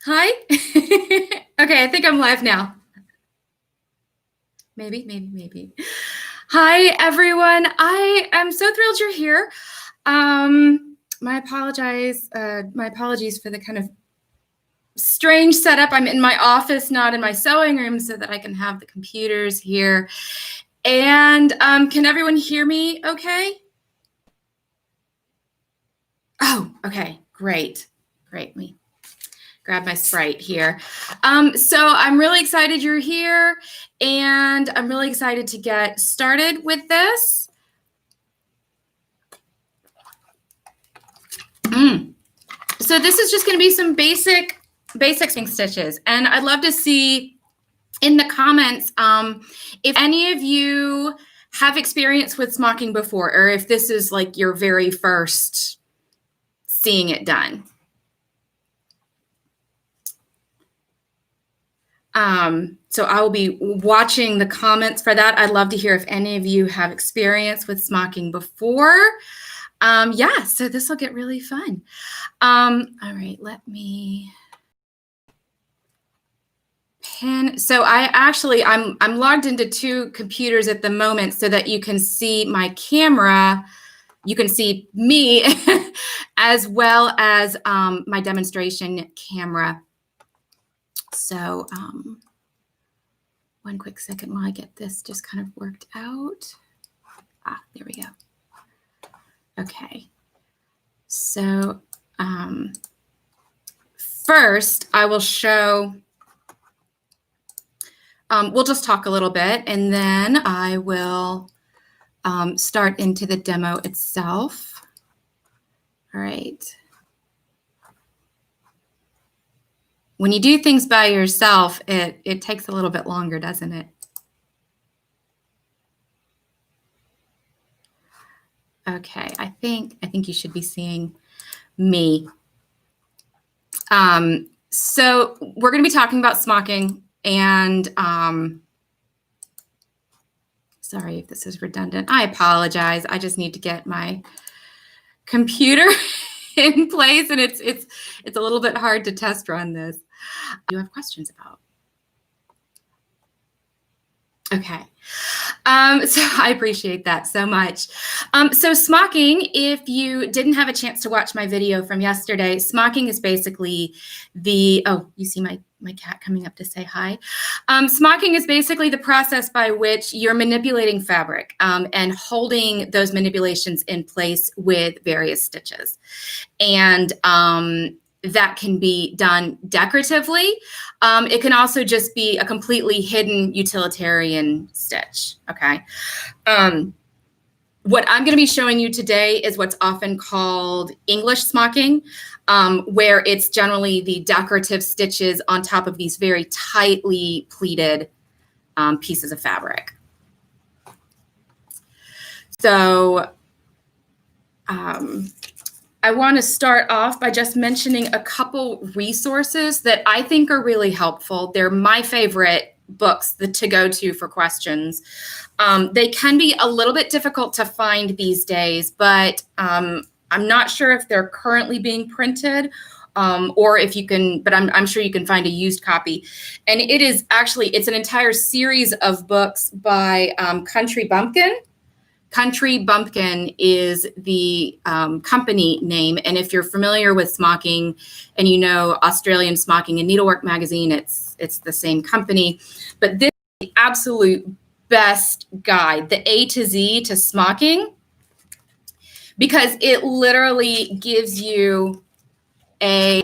Hi. Okay, I think I'm live now. Maybe. Hi, everyone. I am so thrilled you're here. My apologies for the kind of strange setup. I'm in my office, not in my sewing room, so that I can have the computers here. And can everyone hear me okay? Oh, okay, great. Let me grab my Sprite here. So I'm really excited you're here, and I'm really excited to get started with this. So this is just going to be some basic stitches, and I'd love to see in the comments if any of you have experience with smocking before, or if this is like your very first seeing it done. So I will be watching the comments for that. I'd love to hear if any of you have experience with smocking before. Yeah, so this will get really fun. All right, let me pin. So I'm logged into two computers at the moment so that you can see my camera. You can see me as well as my demonstration camera. So one quick second while I get this just kind of worked out. There we go. Okay. So first I will show, we'll just talk a little bit, and then I will start into the demo itself. All right. When you do things by yourself, it takes a little bit longer, doesn't it? Okay, I think you should be seeing me. So we're going to be talking about smocking, and sorry if this is redundant. I apologize. I just need to get my computer in place, and it's a little bit hard to test run this. You have questions about? Okay. So I appreciate that so much. So smocking, if you didn't have a chance to watch my video from yesterday, smocking is basically you see my cat coming up to say hi. Smocking is basically the process by which you're manipulating fabric and holding those manipulations in place with various stitches. And that can be done decoratively. It can also just be a completely hidden utilitarian stitch, okay? What I'm going to be showing you today is what's often called English smocking, where it's generally the decorative stitches on top of these very tightly pleated pieces of fabric. So I want to start off by just mentioning a couple resources that I think are really helpful. They're my favorite books to go to for questions. They can be a little bit difficult to find these days, but I'm not sure if they're currently being printed or if you can, but I'm sure you can find a used copy. And it's an entire series of books by Country Bumpkin. Country Bumpkin is the company name. And if you're familiar with smocking and you know Australian Smocking and Needlework magazine, it's the same company. But this is the absolute best guide, the A to Z to smocking, because it literally gives you a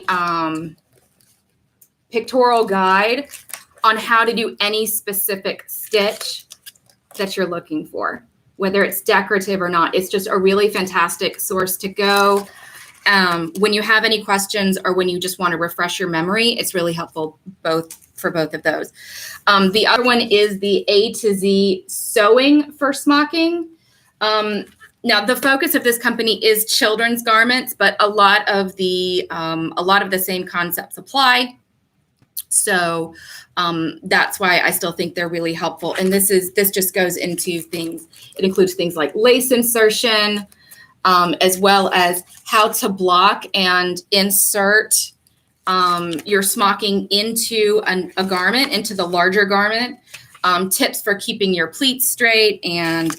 pictorial guide on how to do any specific stitch that you're looking for, whether it's decorative or not. It's just a really fantastic source to go. When you have any questions or when you just want to refresh your memory, it's really helpful for both of those. The other one is the A to Z sewing for smocking. Now, the focus of this company is children's garments, but a lot of the same concepts apply. So that's why I still think they're really helpful. And this just goes into things. It includes things like lace insertion, as well as how to block and insert your smocking into a garment, into the larger garment, tips for keeping your pleats straight, and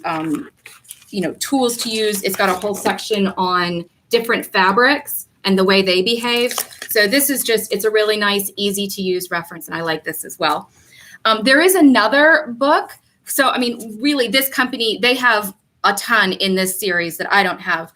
tools to use. It's got a whole section on different fabrics and the way they behave. So this is it's a really nice, easy to use reference, and I like this as well. There is another book. So, I mean, really, this company, they have a ton in this series that I don't have.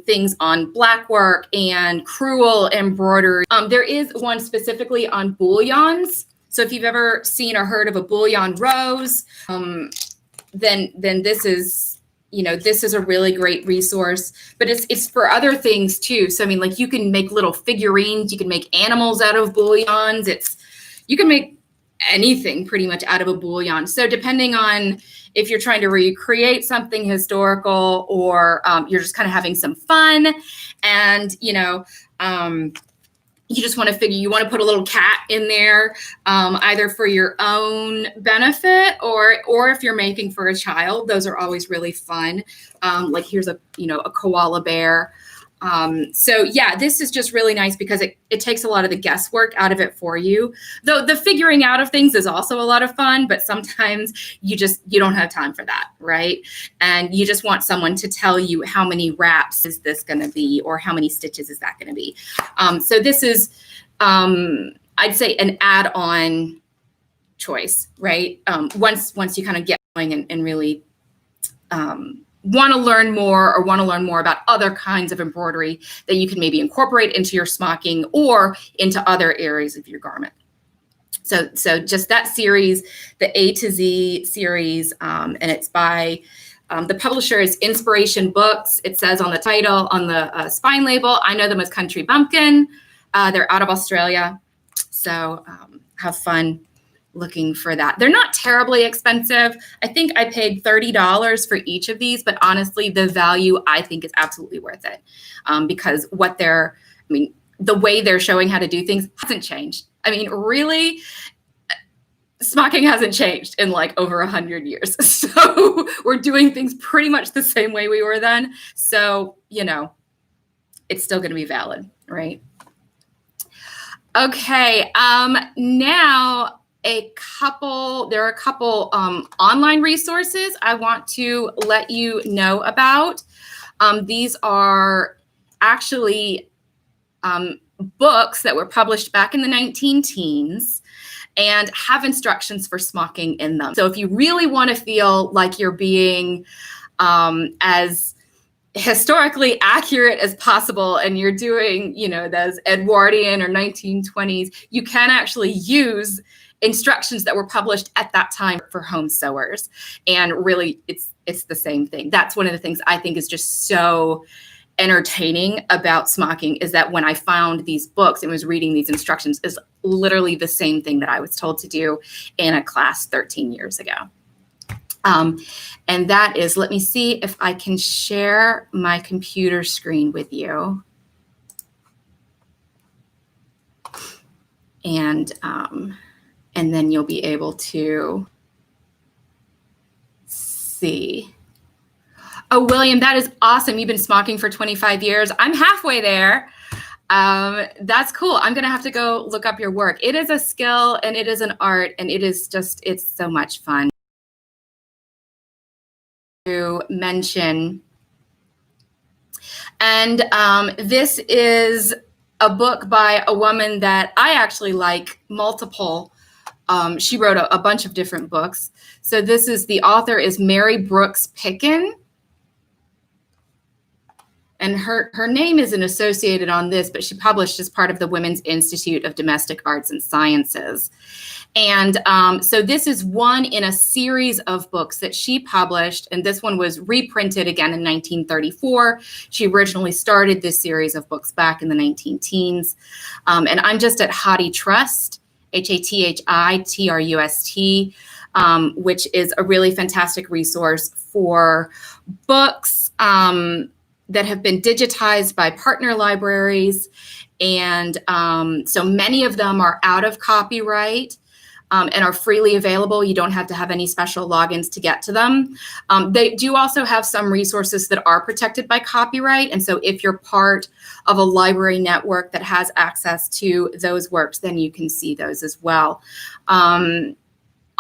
Things on black work and crewel embroidery. There is one specifically on bullions. So if you've ever seen or heard of a bullion rose, then this is, this is a really great resource. But it's for other things too. So I mean, like, you can make little figurines, you can make animals out of bullions. You can make anything pretty much out of a bullion. So depending on if you're trying to recreate something historical, or you're just kind of having some fun, and you just want to figure, you want to put a little cat in there, either for your own benefit, or if you're making for a child, those are always really fun. Like, here's a koala bear. So yeah, this is just really nice because it takes a lot of the guesswork out of it for you. Though the figuring out of things is also a lot of fun, but sometimes you don't have time for that, right? And you just want someone to tell you how many wraps is this going to be, or how many stitches is that going to be. So this is, I'd say, an add-on choice, right? Once you kind of get going and really, want to learn more about other kinds of embroidery that you can maybe incorporate into your smocking or into other areas of your garment. So just that series, the A to Z series, and it's by, the publisher is Inspiration Books. It says on the title, on the spine label, I know them as Country Bumpkin. They're out of Australia. So have fun looking for that. They're not terribly expensive. I think I paid $30 for each of these, but honestly, the value, I think, is absolutely worth it, because the way they're showing how to do things hasn't changed. I mean, really, smocking hasn't changed in like over 100 years. So we're doing things pretty much the same way we were then. So, it's still going to be valid, right? Okay. Now, there are a couple online resources I want to let you know about. These are actually books that were published back in the 19-teens and have instructions for smocking in them. So if you really want to feel like you're being as historically accurate as possible, and you're doing, those Edwardian or 1920s, you can actually use instructions that were published at that time for home sewers. And really, it's the same thing. That's one of the things I think is just so entertaining about smocking, is that when I found these books and was reading these instructions, is literally the same thing that I was told to do in a class 13 years ago. And that is, let me see if I can share my computer screen with you. And then you'll be able to see. Oh, William, that is awesome. You've been smocking for 25 years. I'm halfway there. That's cool. I'm going to have to go look up your work. It is a skill, and it is an art, and it's so much fun to mention. And this is a book by a woman that I actually like multiple. She wrote a bunch of different books. So the author is Mary Brooks Picken. And her name isn't associated on this, but she published as part of the Women's Institute of Domestic Arts and Sciences. And so this is one in a series of books that she published, and this one was reprinted again in 1934. She originally started this series of books back in the 19-teens. And I'm just at HathiTrust, HathiTrust, which is a really fantastic resource for books that have been digitized by partner libraries. And so many of them are out of copyright. and are freely available. You don't have to have any special logins to get to them. They do also have some resources that are protected by copyright. And so if you're part of a library network that has access to those works, then you can see those as well.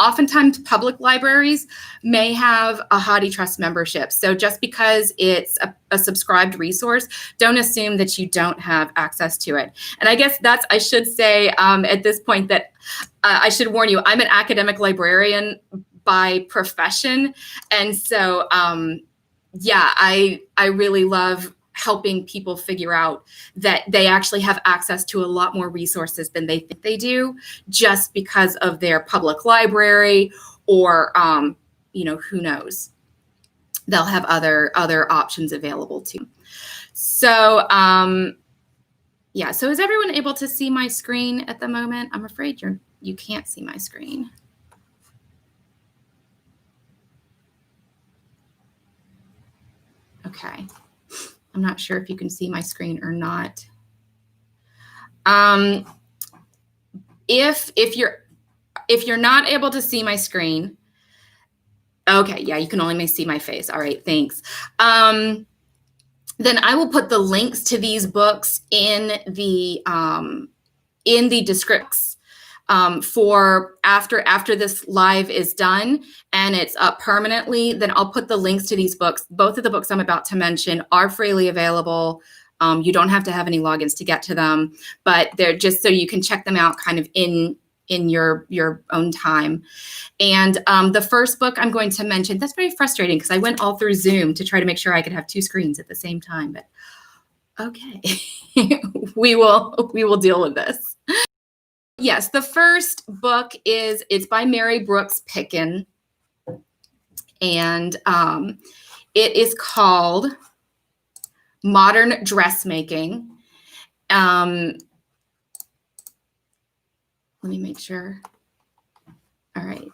Oftentimes, public libraries may have a HathiTrust membership. So just because it's a subscribed resource, don't assume that you don't have access to it. And I guess I should say at this point that I should warn you, I'm an academic librarian by profession. And so, yeah, I really love helping people figure out that they actually have access to a lot more resources than they think they do, just because of their public library or, who knows, they'll have other options available too. So, yeah, so is everyone able to see my screen at the moment? I'm afraid you can't see my screen. Okay. I'm not sure if you can see my screen or not. If you're not able to see my screen, okay, yeah, you can only see my face. All right, thanks. Then I will put the links to these books in the descriptions for after this live is done and it's up permanently. Then I'll put the links to these books. Both of the books I'm about to mention are freely available. You don't have to have any logins to get to them, but they're just so you can check them out kind of in your own time. And the first book I'm going to mention, that's very frustrating because I went all through Zoom to try to make sure I could have two screens at the same time, but okay, we will deal with this. Yes, the first book it's by Mary Brooks Picken, and it is called Modern Dressmaking. Let me make sure. All right.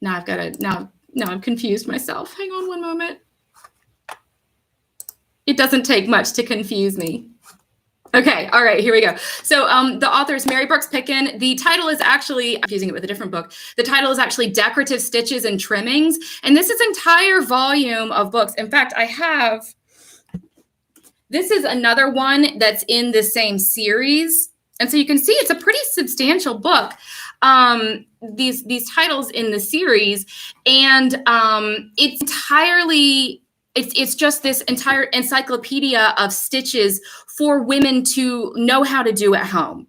Now I've confused myself. Hang on one moment. It doesn't take much to confuse me. Okay, all right, here we go. So the author is Mary Brooks Picken. The title is actually, I'm using it with a different book. The title is actually Decorative Stitches and Trimmings. And this is an entire volume of books. In fact, this is another one that's in the same series. And so you can see it's a pretty substantial book, these titles in the series. And it's entirely, it's just this entire encyclopedia of stitches for women to know how to do at home.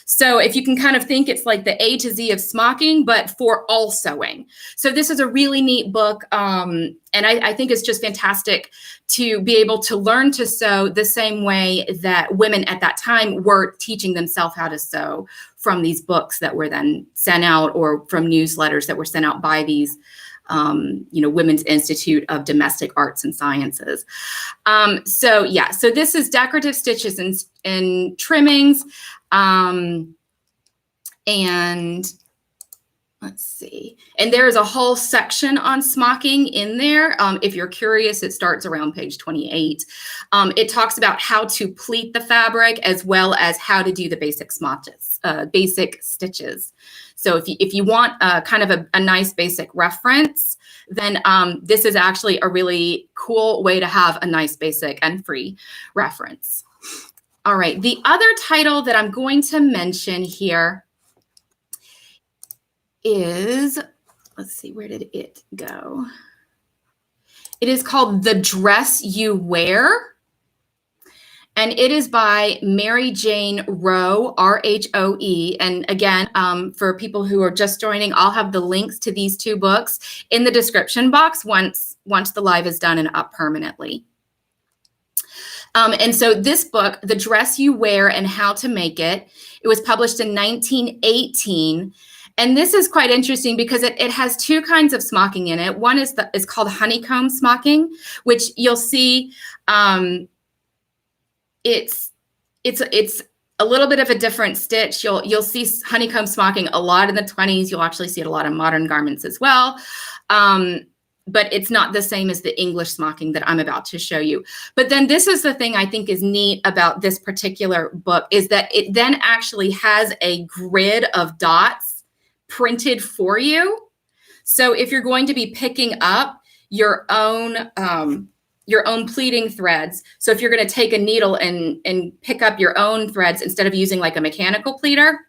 So if you can kind of think it's like the A to Z of smocking, but for all sewing. So this is a really neat book. And I think it's just fantastic to be able to learn to sew the same way that women at that time were teaching themselves how to sew from these books that were then sent out, or from newsletters that were sent out by these Women's Institute of Domestic Arts and Sciences. So this is Decorative Stitches and Trimmings. And let's see. And there is a whole section on smocking in there. If you're curious, it starts around page 28. It talks about how to pleat the fabric as well as how to do the basic stitches. So if you want kind of a nice basic reference, then this is actually a really cool way to have a nice basic and free reference. All right, the other title that I'm going to mention here is, let's see, where did it go? It is called The Dress You Wear. And it is by Mary Jane Roe, R-H-O-E. And again, for people who are just joining, I'll have the links to these two books in the description box once the live is done and up permanently. And so this book, The Dress You Wear and How to Make It, it was published in 1918. And this is quite interesting because it has two kinds of smocking in it. One is called honeycomb smocking, which you'll see. It's a little bit of a different stitch. You'll see honeycomb smocking a lot in the 20s. You'll actually see it a lot in modern garments as well. but it's not the same as the English smocking that I'm about to show you. But then this is the thing I think is neat about this particular book, is that it then actually has a grid of dots printed for you. So if you're going to be picking up your own pleating threads, so if you're going to take a needle and pick up your own threads instead of using like a mechanical pleater,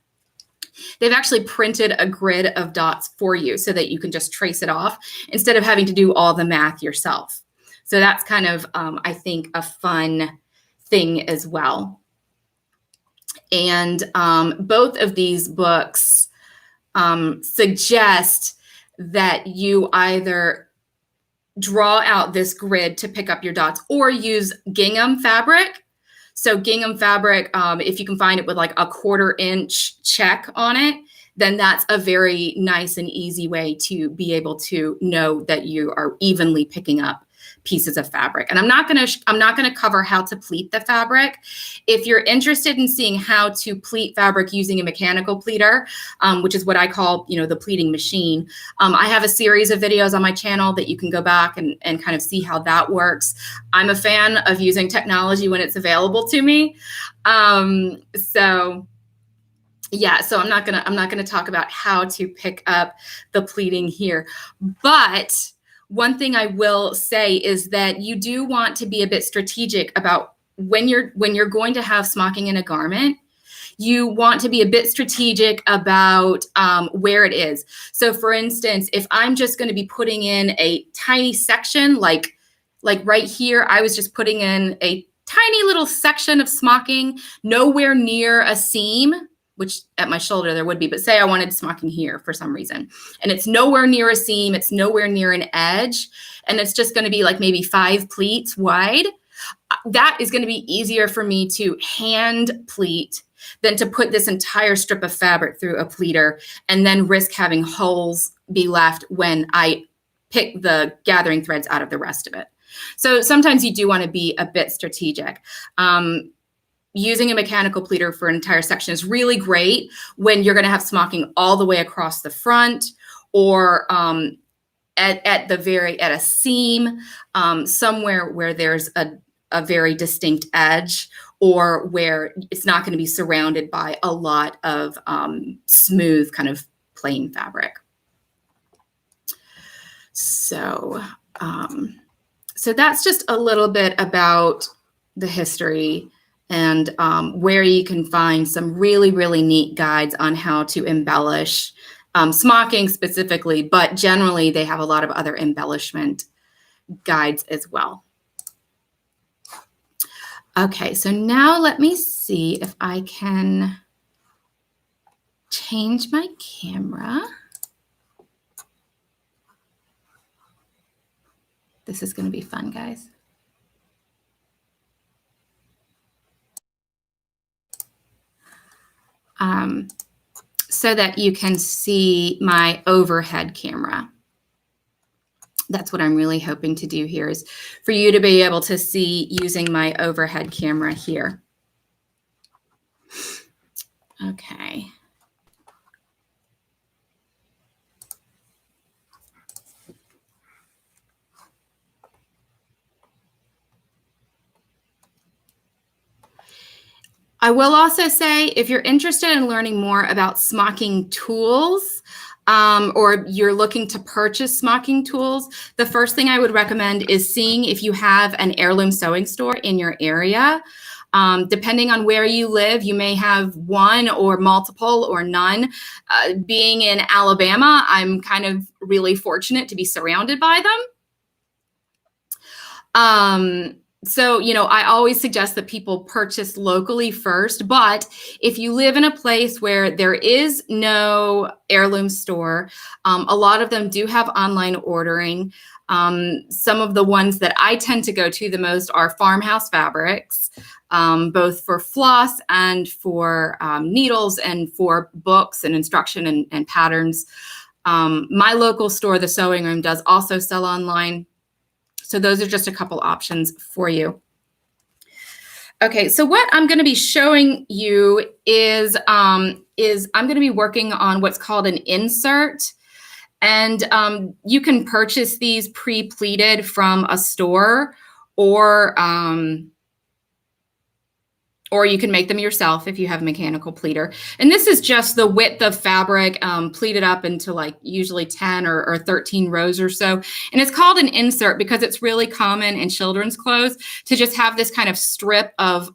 they've actually printed a grid of dots for you so that you can just trace it off instead of having to do all the math yourself. So that's kind of, I think, a fun thing as well. And both of these books suggest that you either draw out this grid to pick up your dots or use gingham fabric. So gingham fabric, if you can find it with like a 1/4 inch check on it, then that's a very nice and easy way to be able to know that you are evenly picking up pieces of fabric. And I'm not going to cover how to pleat the fabric. If you're interested in seeing how to pleat fabric using a mechanical pleater, which is what I call, the pleating machine, I have a series of videos on my channel that you can go back and kind of see how that works. I'm a fan of using technology when it's available to me. So I'm not gonna talk about how to pick up the pleating here, but one thing I will say is that you do want to be a bit strategic about when you're going to have smocking in a garment. You want to be a bit strategic about where it is. So for instance, if I'm just going to be putting in a tiny section, like right here, I was just putting in a tiny little section of smocking, nowhere near a seam, which at my shoulder there would be, but say I wanted smocking here for some reason, and it's nowhere near a seam, it's nowhere near an edge, and it's just going to be like maybe 5 pleats wide, that is going to be easier for me to hand pleat than to put this entire strip of fabric through a pleater and then risk having holes be left when I pick the gathering threads out of the rest of it. So sometimes you do want to be a bit strategic. Using a mechanical pleater for an entire section is really great when you're going to have smocking all the way across the front, or at a seam, somewhere where there's a very distinct edge, or where it's not going to be surrounded by a lot of smooth kind of plain fabric. So that's just a little bit about the history and where you can find some really, really neat guides on how to embellish smocking specifically, but generally they have a lot of other embellishment guides as well. Okay, so now let me see if I can change my camera. This is going to be fun, guys. So that you can see my overhead camera. That's what I'm really hoping to do here, is for you to be able to see using my overhead camera here. Okay. I will also say, if you're interested in learning more about smocking tools, or you're looking to purchase smocking tools, the first thing I would recommend is seeing if you have an heirloom sewing store in your area. Depending on where you live, you may have one or multiple or none. Being in Alabama, I'm kind of really fortunate to be surrounded by them. So, I always suggest that people purchase locally first, but if you live in a place where there is no heirloom store, a lot of them do have online ordering. Some of the ones that I tend to go to the most are Farmhouse Fabrics, both for floss and for needles and for books and instruction and patterns. My local store, the Sewing Room, does also sell online. So those are just a couple options for you. Okay, so what I'm going to be showing you is I'm going to be working on what's called an insert. And you can purchase these pre-pleated from a store, or you can make them yourself if you have a mechanical pleater. And this is just the width of fabric pleated up into like usually 10 or 13 rows or so. And it's called an insert because it's really common in children's clothes to just have this kind of strip of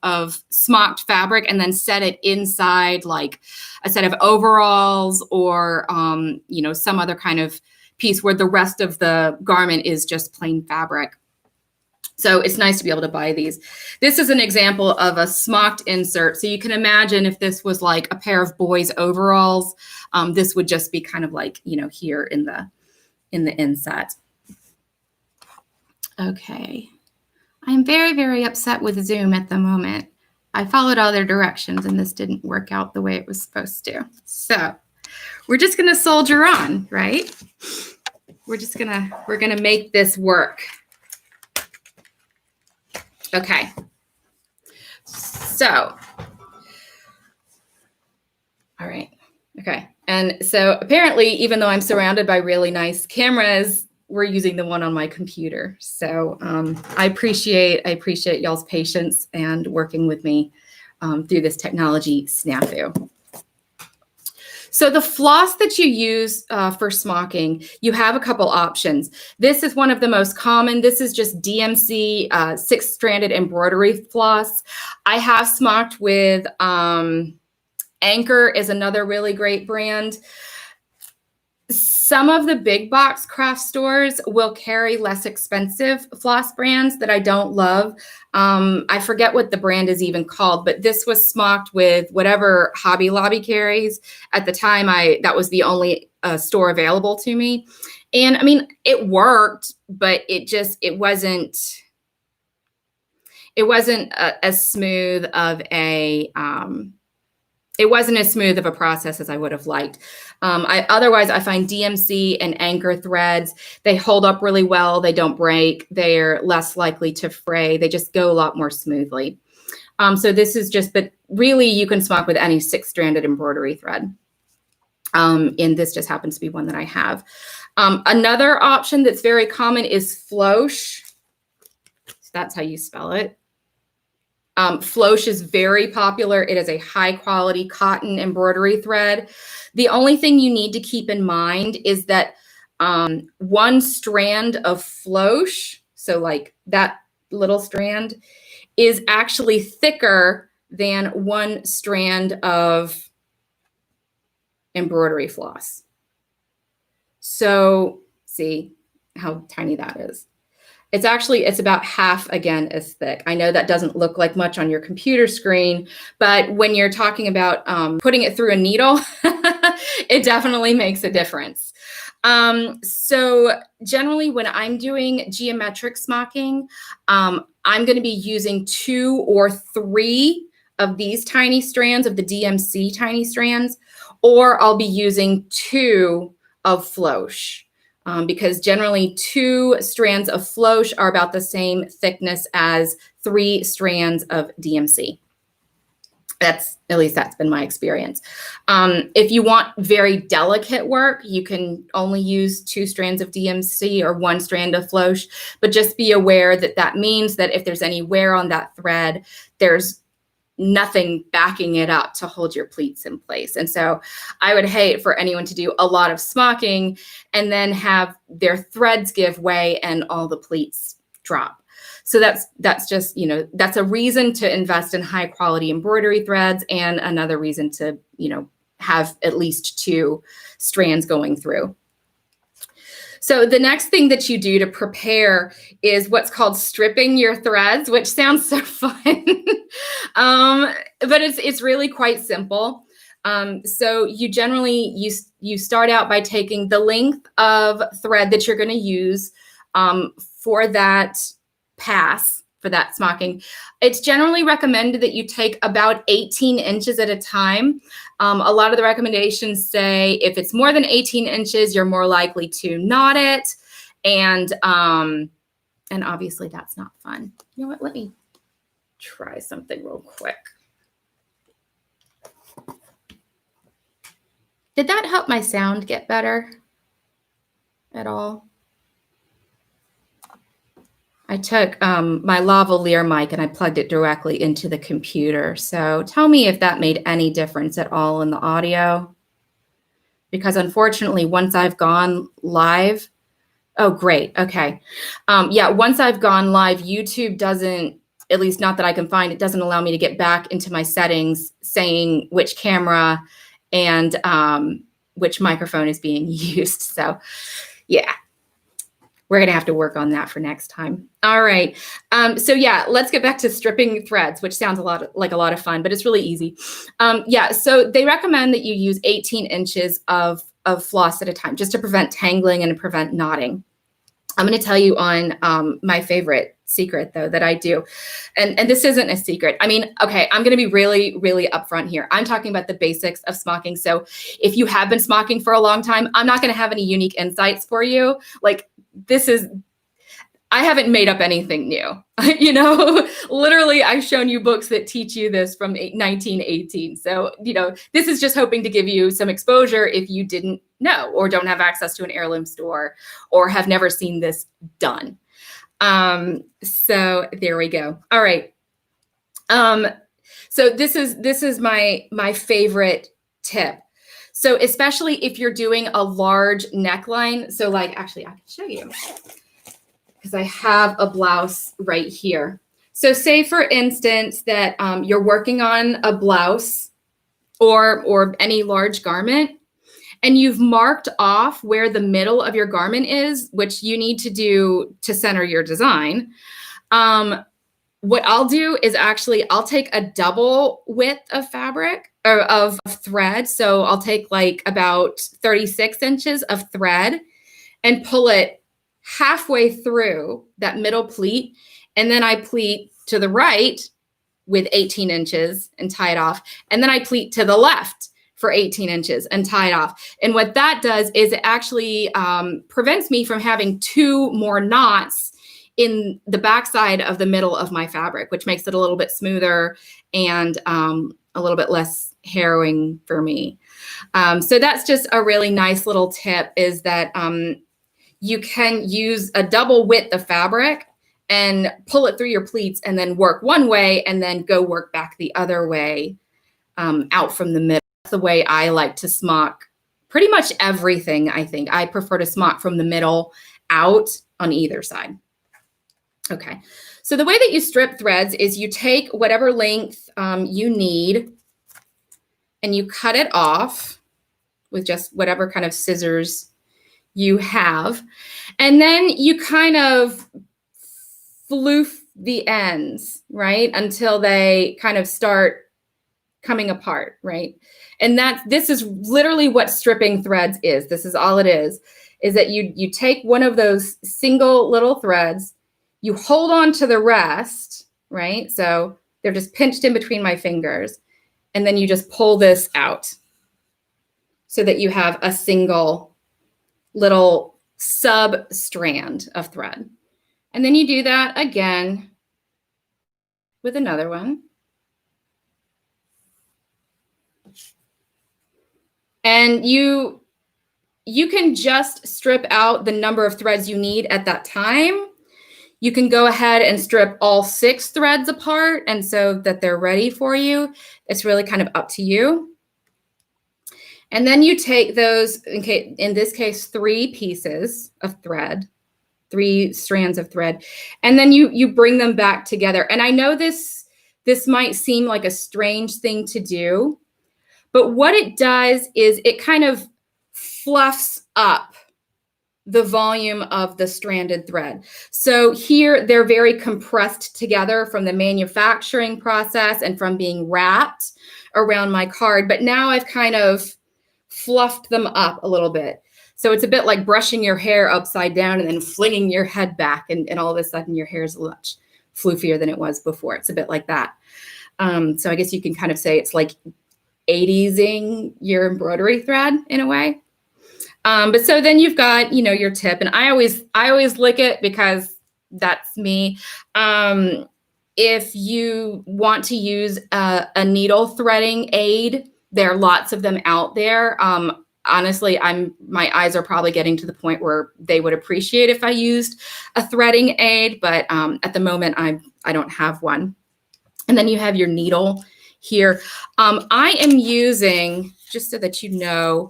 smocked fabric and then set it inside like a set of overalls or, some other kind of piece where the rest of the garment is just plain fabric. So it's nice to be able to buy these. This is an example of a smocked insert. So you can imagine if this was like a pair of boys' overalls, this would just be kind of like, here in the inset. Okay. I'm very, very upset with Zoom at the moment. I followed all their directions and this didn't work out the way it was supposed to. So we're just going to soldier on, right? We're going to make this work. Okay, so, all right, okay. And so apparently, even though I'm surrounded by really nice cameras, we're using the one on my computer. So I appreciate y'all's patience and working with me through this technology snafu. So the floss that you use for smocking, you have a couple options. This is one of the most common. This is just DMC 6-stranded embroidery floss. I have smocked with Anchor is another really great brand. Some of the big box craft stores will carry less expensive floss brands that I don't love. I forget what the brand is even called, but this was smocked with whatever Hobby Lobby carries. At the time, that was the only store available to me. And I mean, it worked, but it wasn't as smooth of a it wasn't as smooth of a process as I would have liked. Otherwise, I find DMC and Anchor threads, they hold up really well. They don't break. They're less likely to fray. They just go a lot more smoothly. So this is but really you can smock with any 6-stranded embroidery thread. And this just happens to be one that I have. Another option that's very common is Floche. So that's how you spell it. Floche is very popular. It is a high quality cotton embroidery thread. The only thing you need to keep in mind is that one strand of Floche, so like that little strand, is actually thicker than one strand of embroidery floss. So see how tiny that is. It's about half, again, as thick. I know that doesn't look like much on your computer screen, but when you're talking about putting it through a needle, it definitely makes a difference. So generally when I'm doing geometric smocking, I'm going to be using 2 or 3 of these tiny strands of the DMC tiny strands, or I'll be using 2 of Floche. Because generally 2 strands of Floche are about the same thickness as 3 strands of DMC. At least that's been my experience. If you want very delicate work, you can only use 2 strands of DMC or 1 strand of Floche, but just be aware that means that if there's any wear on that thread, there's nothing backing it up to hold your pleats in place. And so I would hate for anyone to do a lot of smocking and then have their threads give way and all the pleats drop. So that's just, that's a reason to invest in high quality embroidery threads, and another reason to, have at least 2 strands going through. So the next thing that you do to prepare is what's called stripping your threads, which sounds so fun, but it's really quite simple. So you generally, you start out by taking the length of thread that you're going to use for that pass, for that smocking. It's generally recommended that you take about 18 inches at a time. A lot of the recommendations say if it's more than 18 inches, you're more likely to knot it. And obviously that's not fun. You know what? Let me try something real quick. Did that help my sound get better? at all? I took my lavalier mic and I plugged it directly into the computer. So tell me if that made any difference at all in the audio. Because unfortunately, once I've gone live, oh, great. Okay. Yeah, once I've gone live, YouTube doesn't, at least not that I can find, it doesn't allow me to get back into my settings saying which camera and which microphone is being used. So yeah, we're going to have to work on that for next time. All right. So yeah, let's get back to stripping threads, which sounds like a lot of fun, but it's really easy. Yeah, so they recommend that you use 18 inches of floss at a time, just to prevent tangling and prevent knotting. I'm going to tell you on my favorite secret, though, that I do. And this isn't a secret. I mean, okay, I'm going to be really, really upfront here. I'm talking about the basics of smocking. So if you have been smocking for a long time, I'm not going to have any unique insights for you. Like, I haven't made up anything new. You know, literally, I've shown you books that teach you this from 1918. So, you know, this is just hoping to give you some exposure if you didn't know or don't have access to an heirloom store or have never seen this done. So there we go. All right. So this is my favorite tip. So especially if you're doing a large neckline. So like, actually, I can show you, because I have a blouse right here. So say, for instance, that you're working on a blouse or any large garment, and you've marked off where the middle of your garment is, which you need to do to center your design. What I'll do is actually I'll take a double width of fabric or of thread. So I'll take like about 36 inches of thread and pull it halfway through that middle pleat. And then I pleat to the right with 18 inches and tie it off. And then I pleat to the left for 18 inches and tie it off. And what that does is it actually prevents me from having two more knots in the backside of the middle of my fabric, which makes it a little bit smoother and a little bit less harrowing for me. So that's just a really nice little tip, is that you can use a double width of fabric and pull it through your pleats and then work one way and then go work back the other way out from the middle. That's the way I like to smock pretty much everything, I think. I prefer to smock from the middle out on either side. Okay, so the way that you strip threads is you take whatever length you need and you cut it off with just whatever kind of scissors you have. And then you kind of floof the ends, right? Until they kind of start coming apart, right? And this is literally what stripping threads is. This is all it is that you take one of those single little threads, you hold on to the rest, right? So they're just pinched in between my fingers. And then you just pull this out so that you have a single little sub strand of thread. And then you do that again with another one. And you can just strip out the number of threads you need at that time. You can go ahead and strip all 6 threads apart, and so that they're ready for you. It's really kind of up to you. And then you take those, in this case, 3 pieces of thread, 3 strands of thread, and then you bring them back together. And I know this might seem like a strange thing to do, but what it does is it kind of fluffs up the volume of the stranded thread. So here they're very compressed together from the manufacturing process and from being wrapped around my card. But now I've kind of fluffed them up a little bit. So it's a bit like brushing your hair upside down and then flinging your head back, and all of a sudden your hair is much floofier than it was before. It's a bit like that. So I guess you can kind of say it's like 80s-ing your embroidery thread in a way. But so then you've got, your tip, and I always lick it because that's me. If you want to use a needle threading aid, there are lots of them out there. honestly, my eyes are probably getting to the point where they would appreciate if I used a threading aid, but at the moment I don't have one. And then you have your needle here. I am using, just so that you know,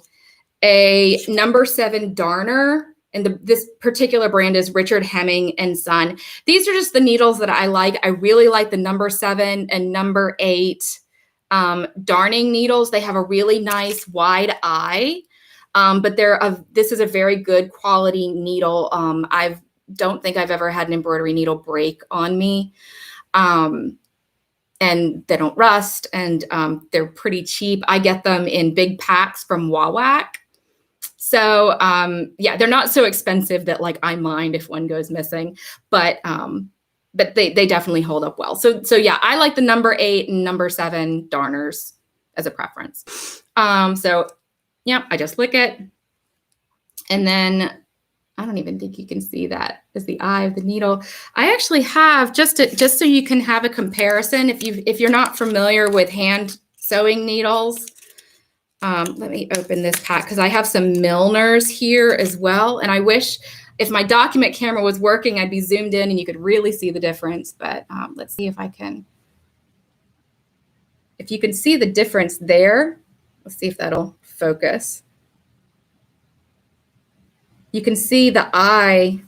a number 7 darner, and this particular brand is Richard Hemming and Son. These are just the needles that I like. I really like the number 7 and number 8 darning needles. They have a really nice wide eye, but this is a very good quality needle. I don't think I've ever had an embroidery needle break on me. And they don't rust, and they're pretty cheap. I get them in big packs from Wawak. So yeah, they're not so expensive that like I mind if one goes missing, but they definitely hold up well. So yeah, I like the number 8 and number 7 darners as a preference. So yeah, I just lick it, and then I don't even think you can see that as the eye of the needle. I actually have, just so you can have a comparison, if you're not familiar with hand sewing needles, let me open this pack because I have some Milners here as well. And I wish if my document camera was working, I'd be zoomed in and you could really see the difference. But let's see if you can see the difference there. Let's see if that'll focus. You can see the eye,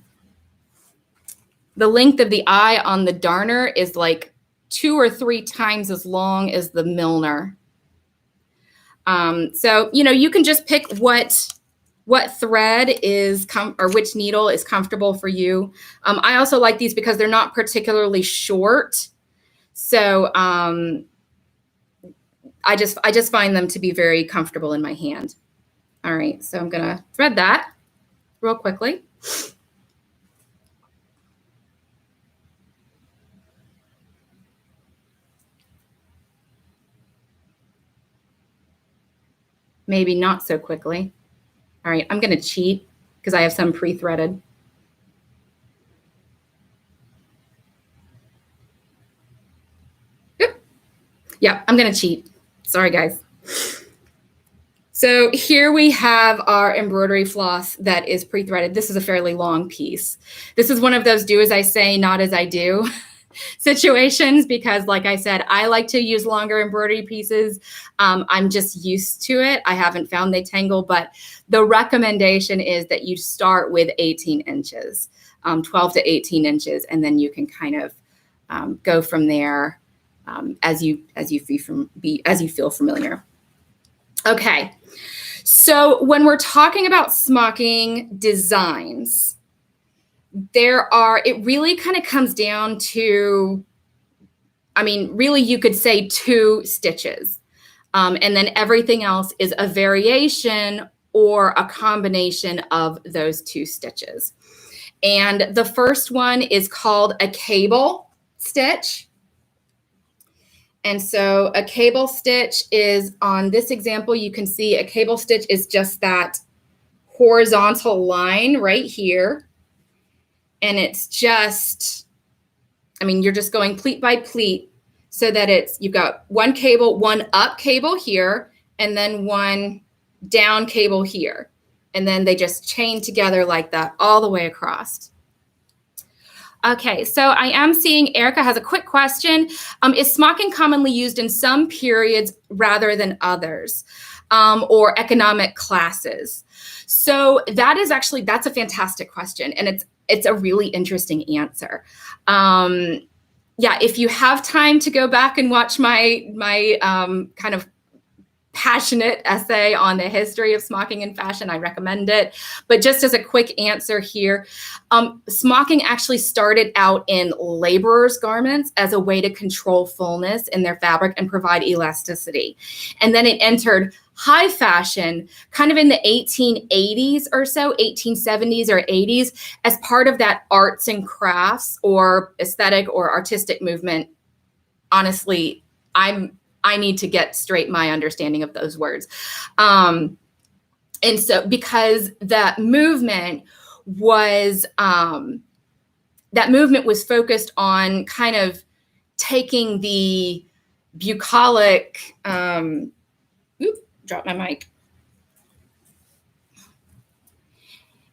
the length of the eye on the darner is like 2 or 3 times as long as the Milner. So, you can just pick what thread is, or which needle is comfortable for you. I also like these because they're not particularly short. So I just find them to be very comfortable in my hand. All right, so I'm gonna thread that real quickly. Maybe not so quickly. All right, I'm gonna cheat because I have some pre-threaded. Yeah, I'm gonna cheat. Sorry, guys. So here we have our embroidery floss that is pre-threaded. This is a fairly long piece. This is one of those do as I say, not as I do situations, because like I said, I like to use longer embroidery pieces. I'm just used to it. I haven't found they tangle, but the recommendation is that you start with 18 inches, 12 to 18 inches, and then you can kind of go from there as you feel familiar. Okay, so when we're talking about smocking designs, it really kind of comes down to, really you could say 2 stitches. And then everything else is a variation or a combination of those 2 stitches. And the first one is called a cable stitch. And so a cable stitch is, on this example, you can see a cable stitch is just that horizontal line right here. And it's just, you're just going pleat by pleat so that you've got one cable, one up cable here, and then one down cable here. And then they just chain together like that all the way across. Okay, so I am seeing Erica has a quick question. Is smocking commonly used in some periods rather than others, or economic classes? So that's a fantastic question, and it's a really interesting answer. Yeah, if you have time to go back and watch my kind of passionate essay on the history of smocking in fashion, I recommend it. But just as a quick answer here, smocking actually started out in laborers' garments as a way to control fullness in their fabric and provide elasticity. And then it entered high fashion kind of in the 1880s or so, 1870s or 80s, as part of that arts and crafts or aesthetic or artistic movement. Honestly, I need to get straight my understanding of those words. And so because that movement was focused on kind of taking the bucolic, dropped my mic.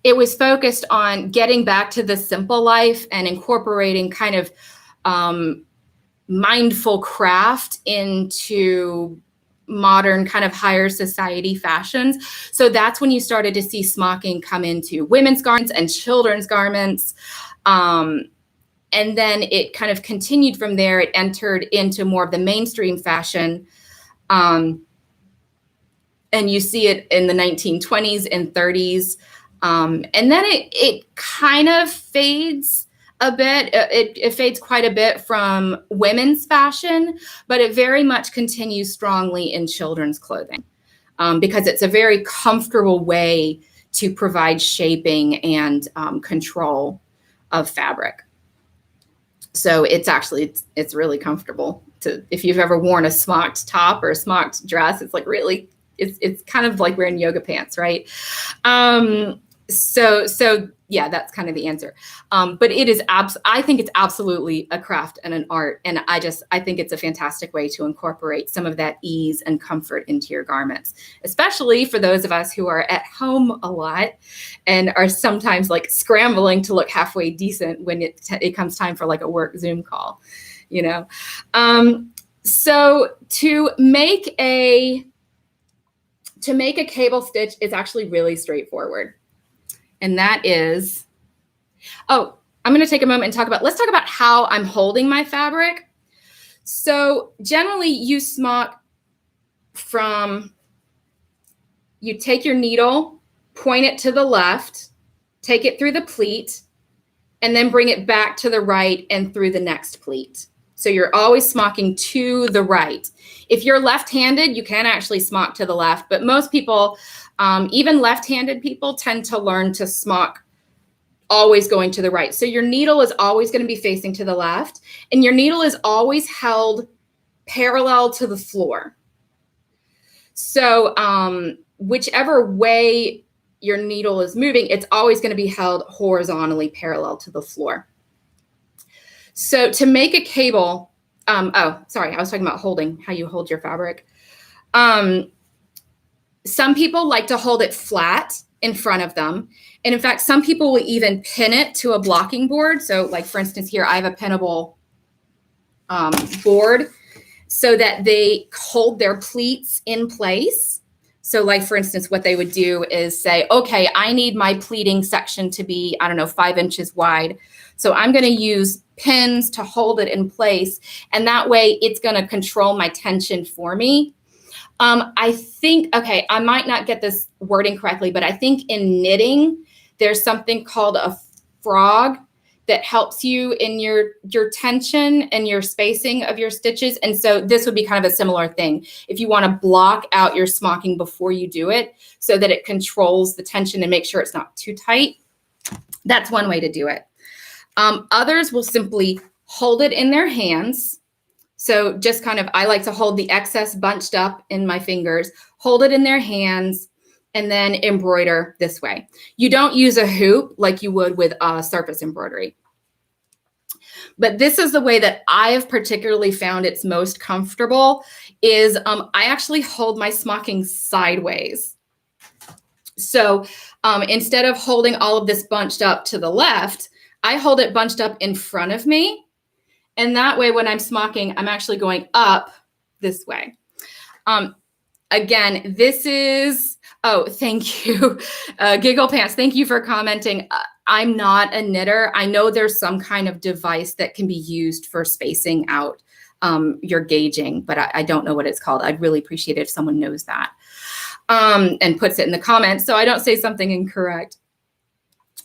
it was focused on getting back to the simple life and incorporating kind of mindful craft into modern kind of higher society fashions. So that's when you started to see smocking come into women's garments and children's garments. And then it kind of continued from there. It entered into more of the mainstream fashion. And you see it in the 1920s and 30s. And then it kind of fades a bit. It fades quite a bit from women's fashion, but it very much continues strongly in children's clothing because it's a very comfortable way to provide shaping and control of fabric. So it's really comfortable if you've ever worn a smocked top or a smocked dress, it's like really, it's kind of like wearing yoga pants, right? So yeah, that's kind of the answer. But it is I think it's absolutely a craft and an art. And I think it's a fantastic way to incorporate some of that ease and comfort into your garments, especially for those of us who are at home a lot and are sometimes like scrambling to look halfway decent when it comes time for like a work Zoom call, you know? So to make a cable stitch is actually really straightforward. And that is, I'm going to take a moment and let's talk about how I'm holding my fabric. So generally you smock you take your needle, point it to the left, take it through the pleat, and then bring it back to the right and through the next pleat. So you're always smocking to the right. If you're left-handed, you can actually smock to the left, but most people, even left-handed people, tend to learn to smock always going to the right. So your needle is always going to be facing to the left, and your needle is always held parallel to the floor. So whichever way your needle is moving, it's always going to be held horizontally parallel to the floor. So to make a cable, sorry, I was talking about holding, how you hold your fabric. Some people like to hold it flat in front of them. And in fact, some people will even pin it to a blocking board. So like, for instance, here, I have a pinnable board so that they hold their pleats in place. So like, for instance, what they would do is say, okay, I need my pleating section to be, 5 inches wide. So I'm going to use pins to hold it in place. And that way it's going to control my tension for me. I think, okay, I might not get this wording correctly, but I think in knitting, there's something called a frog that helps you in your tension and your spacing of your stitches. And so this would be kind of a similar thing. If you want to block out your smocking before you do it so that it controls the tension and make sure it's not too tight, that's one way to do it. Others will simply hold it in their hands. So just kind of, I like to hold the excess bunched up in my fingers, hold it in their hands, and then embroider this way. You don't use a hoop like you would with surface embroidery. But this is the way that I have particularly found it's most comfortable is I actually hold my smocking sideways. So instead of holding all of this bunched up to the left, I hold it bunched up in front of me. And that way, when I'm smocking, I'm actually going up this way. Again, this is, thank you. Giggle Pants, thank you for commenting. I'm not a knitter. I know there's some kind of device that can be used for spacing out your gauging, but I don't know what it's called. I'd really appreciate it if someone knows that and puts it in the comments so I don't say something incorrect.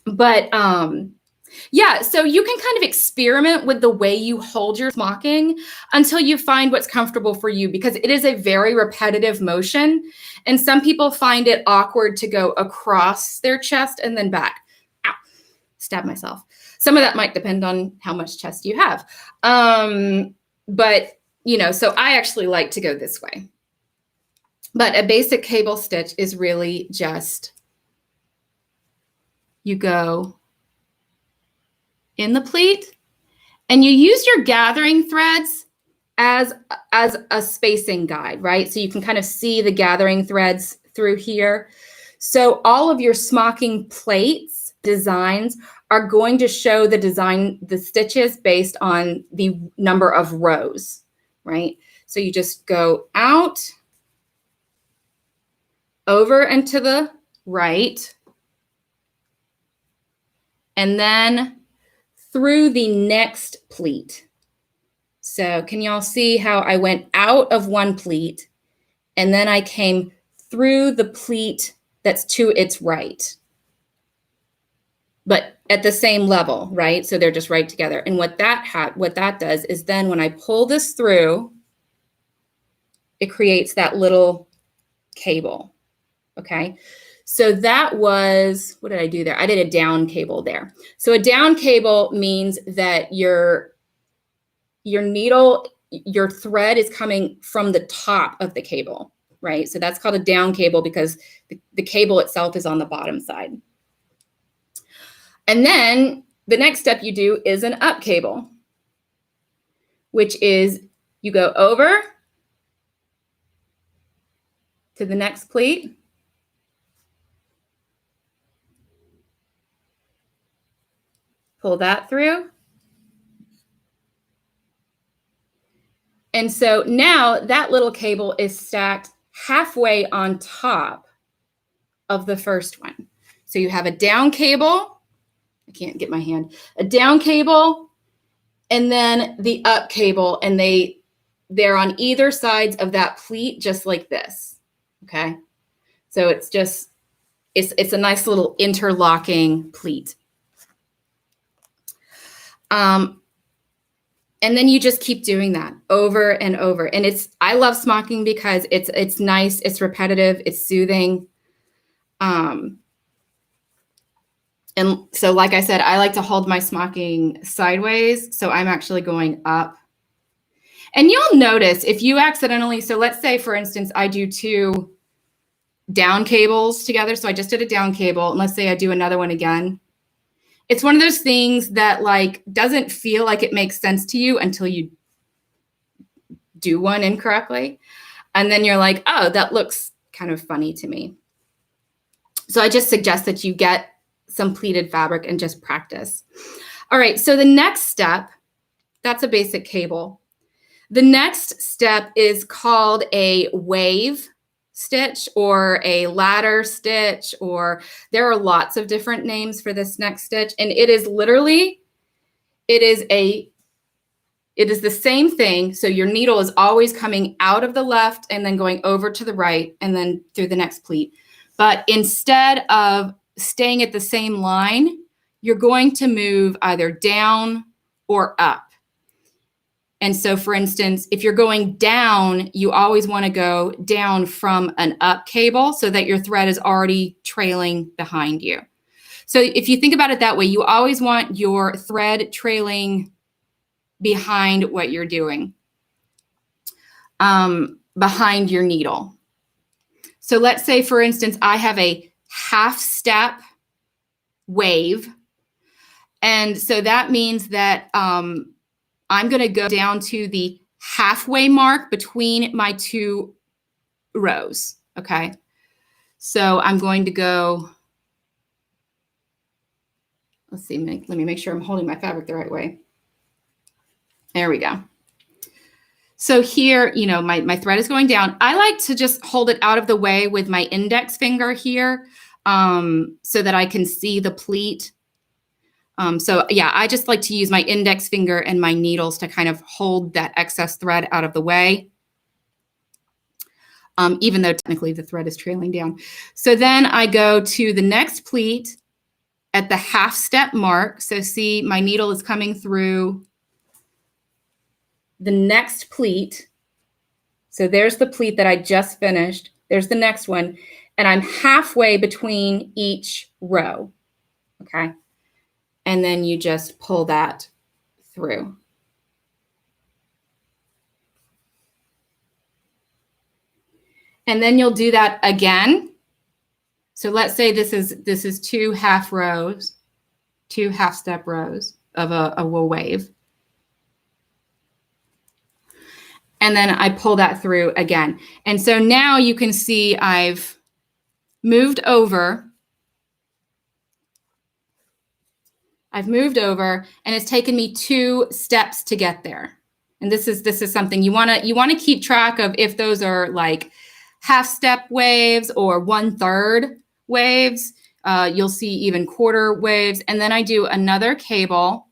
But yeah, so you can kind of experiment with the way you hold your smocking until you find what's comfortable for you, because it is a very repetitive motion. And some people find it awkward to go across their chest and then back. Ow, stab myself. Some of that might depend on how much chest you have. But, so I actually like to go this way. But a basic cable stitch is really just, you go in the pleat, and you use your gathering threads as a spacing guide, right? So you can kind of see the gathering threads through here. So all of your smocking plates, designs, are going to show the stitches based on the number of rows, right? So you just go out, over and to the right, and then through the next pleat. So can y'all see how I went out of one pleat and then I came through the pleat that's to its right, but at the same level, right? So they're just right together. And what that does is then when I pull this through, it creates that little cable, okay? So that was, what did I do there? I did a down cable there. So a down cable means that your needle, your thread is coming from the top of the cable, right? So that's called a down cable because the cable itself is on the bottom side. And then the next step you do is an up cable, which is you go over to the next pleat, pull that through. And so now that little cable is stacked halfway on top of the first one. So you have a down cable, I can't get my hand, a down cable, and then the up cable, and they're on either sides of that pleat just like this, okay? So it's just, it's a nice little interlocking pleat. And then you just keep doing that over and over. And I love smocking because it's nice, it's repetitive, it's soothing. And so like I said, I like to hold my smocking sideways. So I'm actually going up. And you'll notice if you accidentally, so let's say for instance, I do 2 down cables together. So I just did a down cable. And let's say I do another one again. It's one of those things that like doesn't feel like it makes sense to you until you do one incorrectly. And then you're like, oh, that looks kind of funny to me. So I just suggest that you get some pleated fabric and just practice. All right, so the next step, that's a basic cable. The next step is called a wave stitch or a ladder stitch, or there are lots of different names for this next stitch. And it is literally, it is the same thing. So your needle is always coming out of the left and then going over to the right and then through the next pleat. But instead of staying at the same line, you're going to move either down or up. And so, for instance, if you're going down, you always want to go down from an up cable so that your thread is already trailing behind you. So if you think about it that way, you always want your thread trailing behind what you're doing, behind your needle. So let's say, for instance, I have a half step wave. And so that means that I'm going to go down to the halfway mark between my 2 rows, okay? So I'm going to go, let's see, let me make sure I'm holding my fabric the right way. There we go. So here, you know, my thread is going down. I like to just hold it out of the way with my index finger here so that I can see the pleat. So yeah, I just like to use my index finger and my needles to kind of hold that excess thread out of the way, even though technically the thread is trailing down. So then I go to the next pleat at the half step mark. So see, my needle is coming through the next pleat. So there's the pleat that I just finished. There's the next one. And I'm halfway between each row, okay? And then you just pull that through. And then you'll do that again. So let's say this is 2 half rows, 2 half step rows of a wave. And then I pull that through again. And so now you can see I've moved over. I've moved over, and it's taken me 2 steps to get there. And this is something you want to keep track of, if those are like half step waves or 1/3 waves. You'll see even quarter waves. And then I do another cable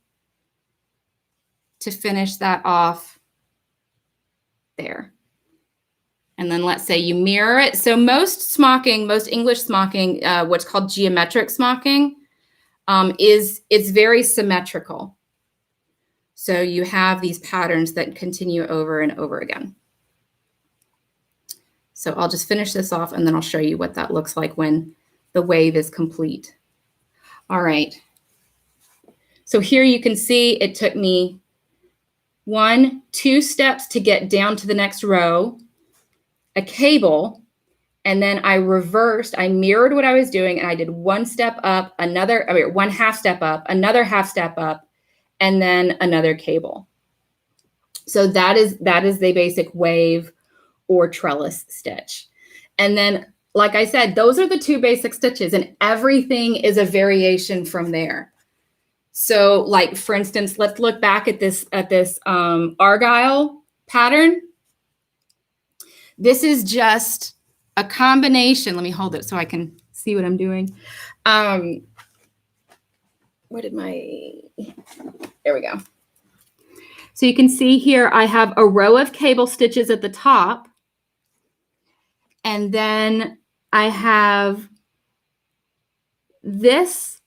to finish that off there. And then let's say you mirror it. So most English smocking, what's called geometric smocking, it's very symmetrical. So you have these patterns that continue over and over again. So I'll just finish this off, and then I'll show you what that looks like when the wave is complete. All right. So here you can see it took me 2 steps to get down to the next row, a cable, and then I mirrored what I was doing, and I did 1 step up, 1 half step up, another half step up, and then another cable. So that is the basic wave or trellis stitch. And then, like I said, those are the 2 basic stitches, and everything is a variation from there. So, like, for instance, let's look back at this Argyle pattern. This is just a combination. Let me hold it so I can see what I'm doing. There we go. So you can see here I have a row of cable stitches at the top. And then I have this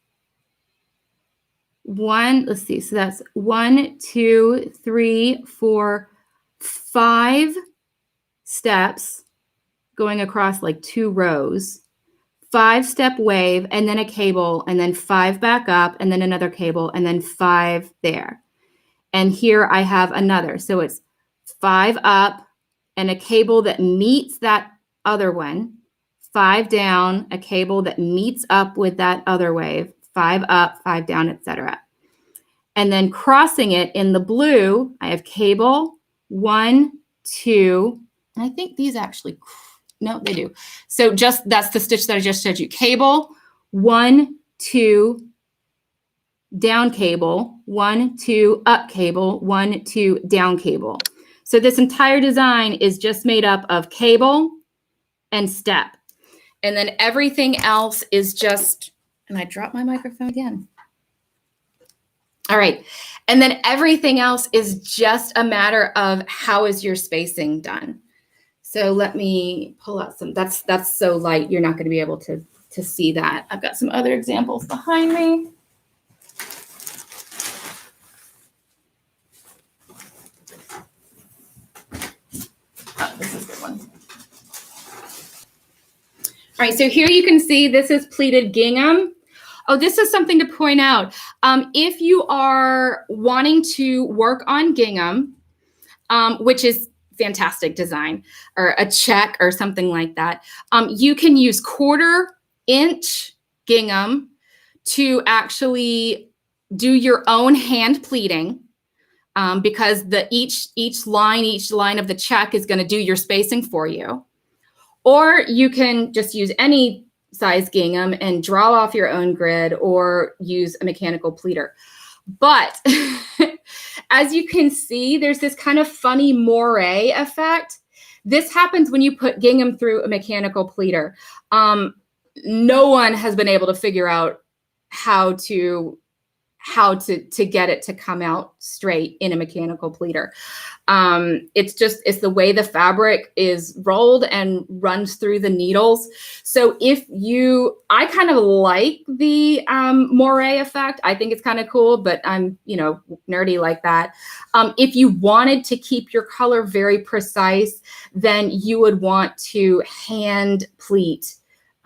one, let's see, so that's 1, 2, 3, 4, 5 steps going across like 2 rows, 5-step wave, and then a cable, and then 5 back up, and then another cable, and then 5 there. And here I have another. So it's 5 up and a cable that meets that other one, 5 down, a cable that meets up with that other wave, 5 up, 5 down, etc. And then crossing it in the blue, I have cable, 1, 2, and I think these actually, no, they do. So that's the stitch that I just showed you. Cable, 1, 2, down cable, 1, 2, up cable, 1, 2, down cable. So this entire design is just made up of cable and step. And then everything else is just, and I dropped my microphone again. All right. And then everything else is just a matter of how is your spacing done. So let me pull out some, that's so light, you're not going to be able to see that. I've got some other examples behind me. Oh, this is a good one. All right, so here you can see this is pleated gingham. Oh, this is something to point out. If you are wanting to work on gingham, which is fantastic design, or a check or something like that, you can use 1/4-inch gingham to actually do your own hand pleating, because each line of the check is going to do your spacing for you. Or you can just use any size gingham and draw off your own grid, or use a mechanical pleater. But as you can see, there's this kind of funny moire effect. This happens when you put gingham through a mechanical pleater. No one has been able to figure out how to get it to come out straight in a mechanical pleater. It's the way the fabric is rolled and runs through the needles. So I kind of like the moire effect. I think it's kind of cool, but I'm, nerdy like that. If you wanted to keep your color very precise, then you would want to hand pleat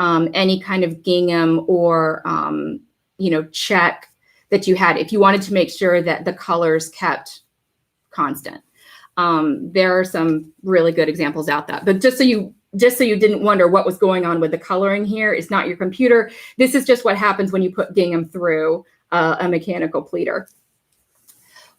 any kind of gingham or, check that you had, if you wanted to make sure that the colors kept constant. There are some really good examples out there, but just so you didn't wonder what was going on with the coloring here, it's not your computer. This is just what happens when you put gingham through a mechanical pleater.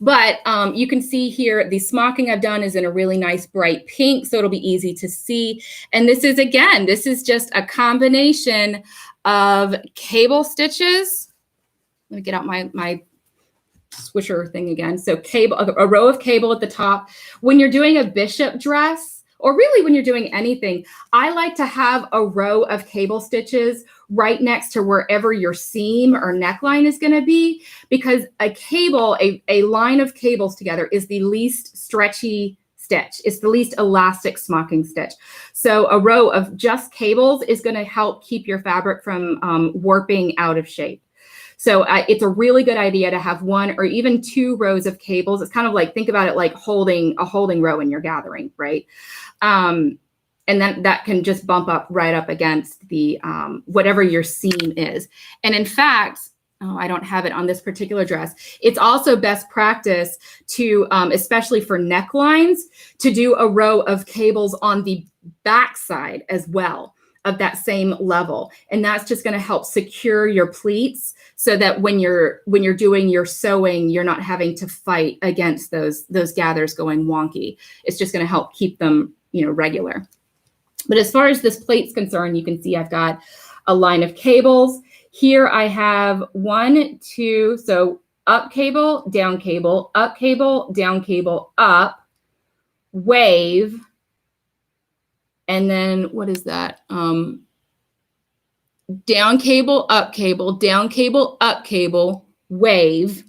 But you can see here, the smocking I've done is in a really nice bright pink, so it'll be easy to see. And this is, again, this is just a combination of cable stitches. Let me get out my swisher thing again. So cable, a row of cable at the top. When you're doing a bishop dress, or really when you're doing anything, I like to have a row of cable stitches right next to wherever your seam or neckline is going to be, because a cable, a line of cables together is the least stretchy stitch. It's the least elastic smocking stitch. So a row of just cables is going to help keep your fabric from warping out of shape. So it's a really good idea to have one or even two rows of cables. It's kind of like, think about it like holding a holding row in your gathering, right? And then that can just bump up right up against the whatever your seam is. And in fact, oh, I don't have it on this particular dress. It's also best practice to, especially for necklines, to do a row of cables on the back side as well of that same level. And that's just going to help secure your pleats so that when you're doing your sewing, you're not having to fight against those gathers going wonky. It's just going to help keep them, regular. But as far as this plate's concerned, you can see I've got a line of cables. Here I have 1, 2, so up cable, down cable, up cable, down cable, up, wave, and then what is that? Down cable, up cable, down cable, up cable, wave,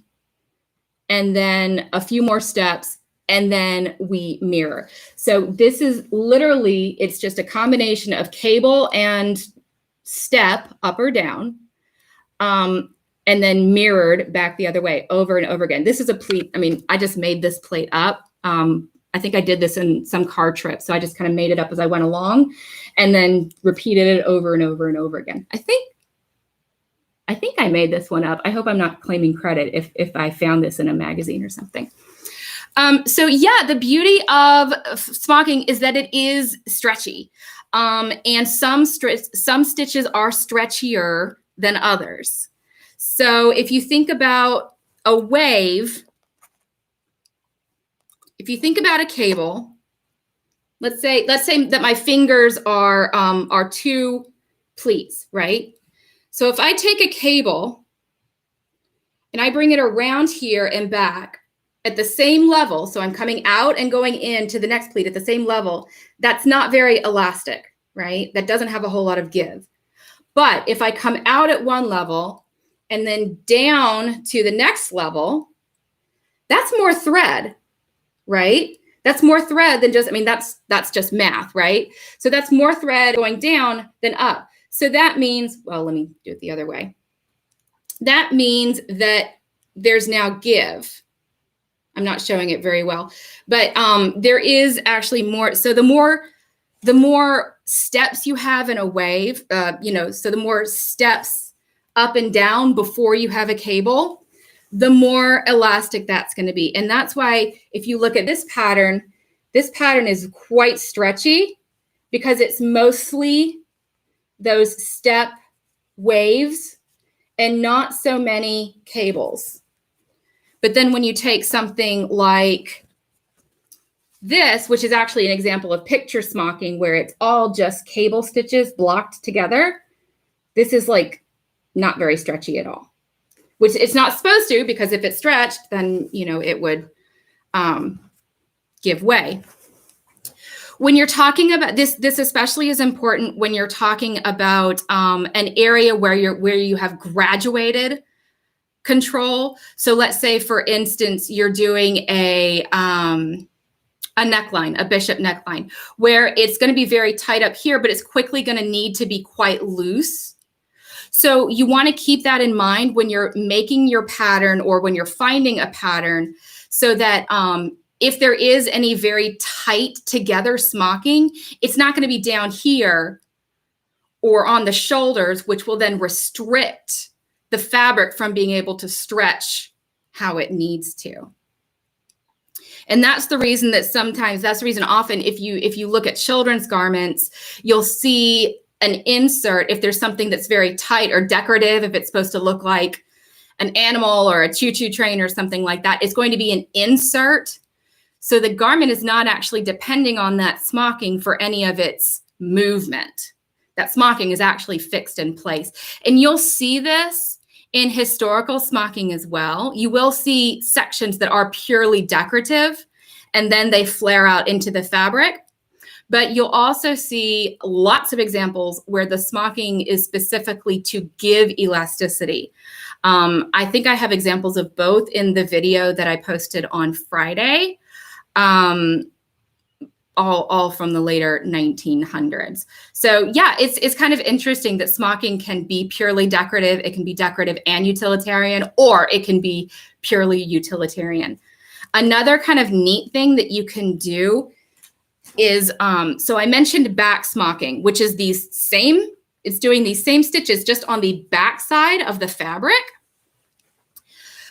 and then a few more steps, and then we mirror. So this is literally, it's just a combination of cable and step up or down, and then mirrored back the other way over and over again. This is a pleat. I mean, I just made this plate up. I think I did this in some car trip. So I just kind of made it up as I went along and then repeated it over and over and over again. I think I made this one up. I hope I'm not claiming credit if I found this in a magazine or something. So yeah, the beauty of smocking is that it is stretchy. And some stitches are stretchier than others. So if you think about a wave, if you think about a cable, let's say that my fingers are 2 pleats, right? So if I take a cable and I bring it around here and back at the same level, so I'm coming out and going into the next pleat at the same level, that's not very elastic, right? That doesn't have a whole lot of give. But if I come out at one level and then down to the next level, that's more thread, right? That's more thread than just, I mean, that's just math, right? So that's more thread going down than up. So that means, well, let me do it the other way. That means that there's now give. I'm not showing it very well, but there is actually more. So the more steps you have in a wave, so the more steps up and down before you have a cable, the more elastic that's going to be. And that's why if you look at this pattern is quite stretchy because it's mostly those step waves and not so many cables. But then when you take something like this, which is actually an example of picture smocking where it's all just cable stitches blocked together, this is like not very stretchy at all. Which it's not supposed to, because if it's stretched, then, it would give way. When you're talking about this especially is important when you're talking about an area where you have graduated control. So let's say, for instance, you're doing a neckline, a bishop neckline, where it's going to be very tight up here, but it's quickly going to need to be quite loose. So you want to keep that in mind when you're making your pattern or when you're finding a pattern, so that if there is any very tight together smocking, it's not going to be down here or on the shoulders, which will then restrict the fabric from being able to stretch how it needs to. And that's the reason often if you look at children's garments, you'll see an insert if there's something that's very tight or decorative, if it's supposed to look like an animal or a choo-choo train or something like that. It's going to be an insert. So the garment is not actually depending on that smocking for any of its movement. That smocking is actually fixed in place. And you'll see this in historical smocking as well. You will see sections that are purely decorative, and then they flare out into the fabric. But you'll also see lots of examples where the smocking is specifically to give elasticity. I think I have examples of both in the video that I posted on Friday, all from the later 1900s. So yeah, it's kind of interesting that smocking can be purely decorative. It can be decorative and utilitarian, or it can be purely utilitarian. Another kind of neat thing that you can do is, so I mentioned back smocking, which is it's doing these same stitches just on the back side of the fabric.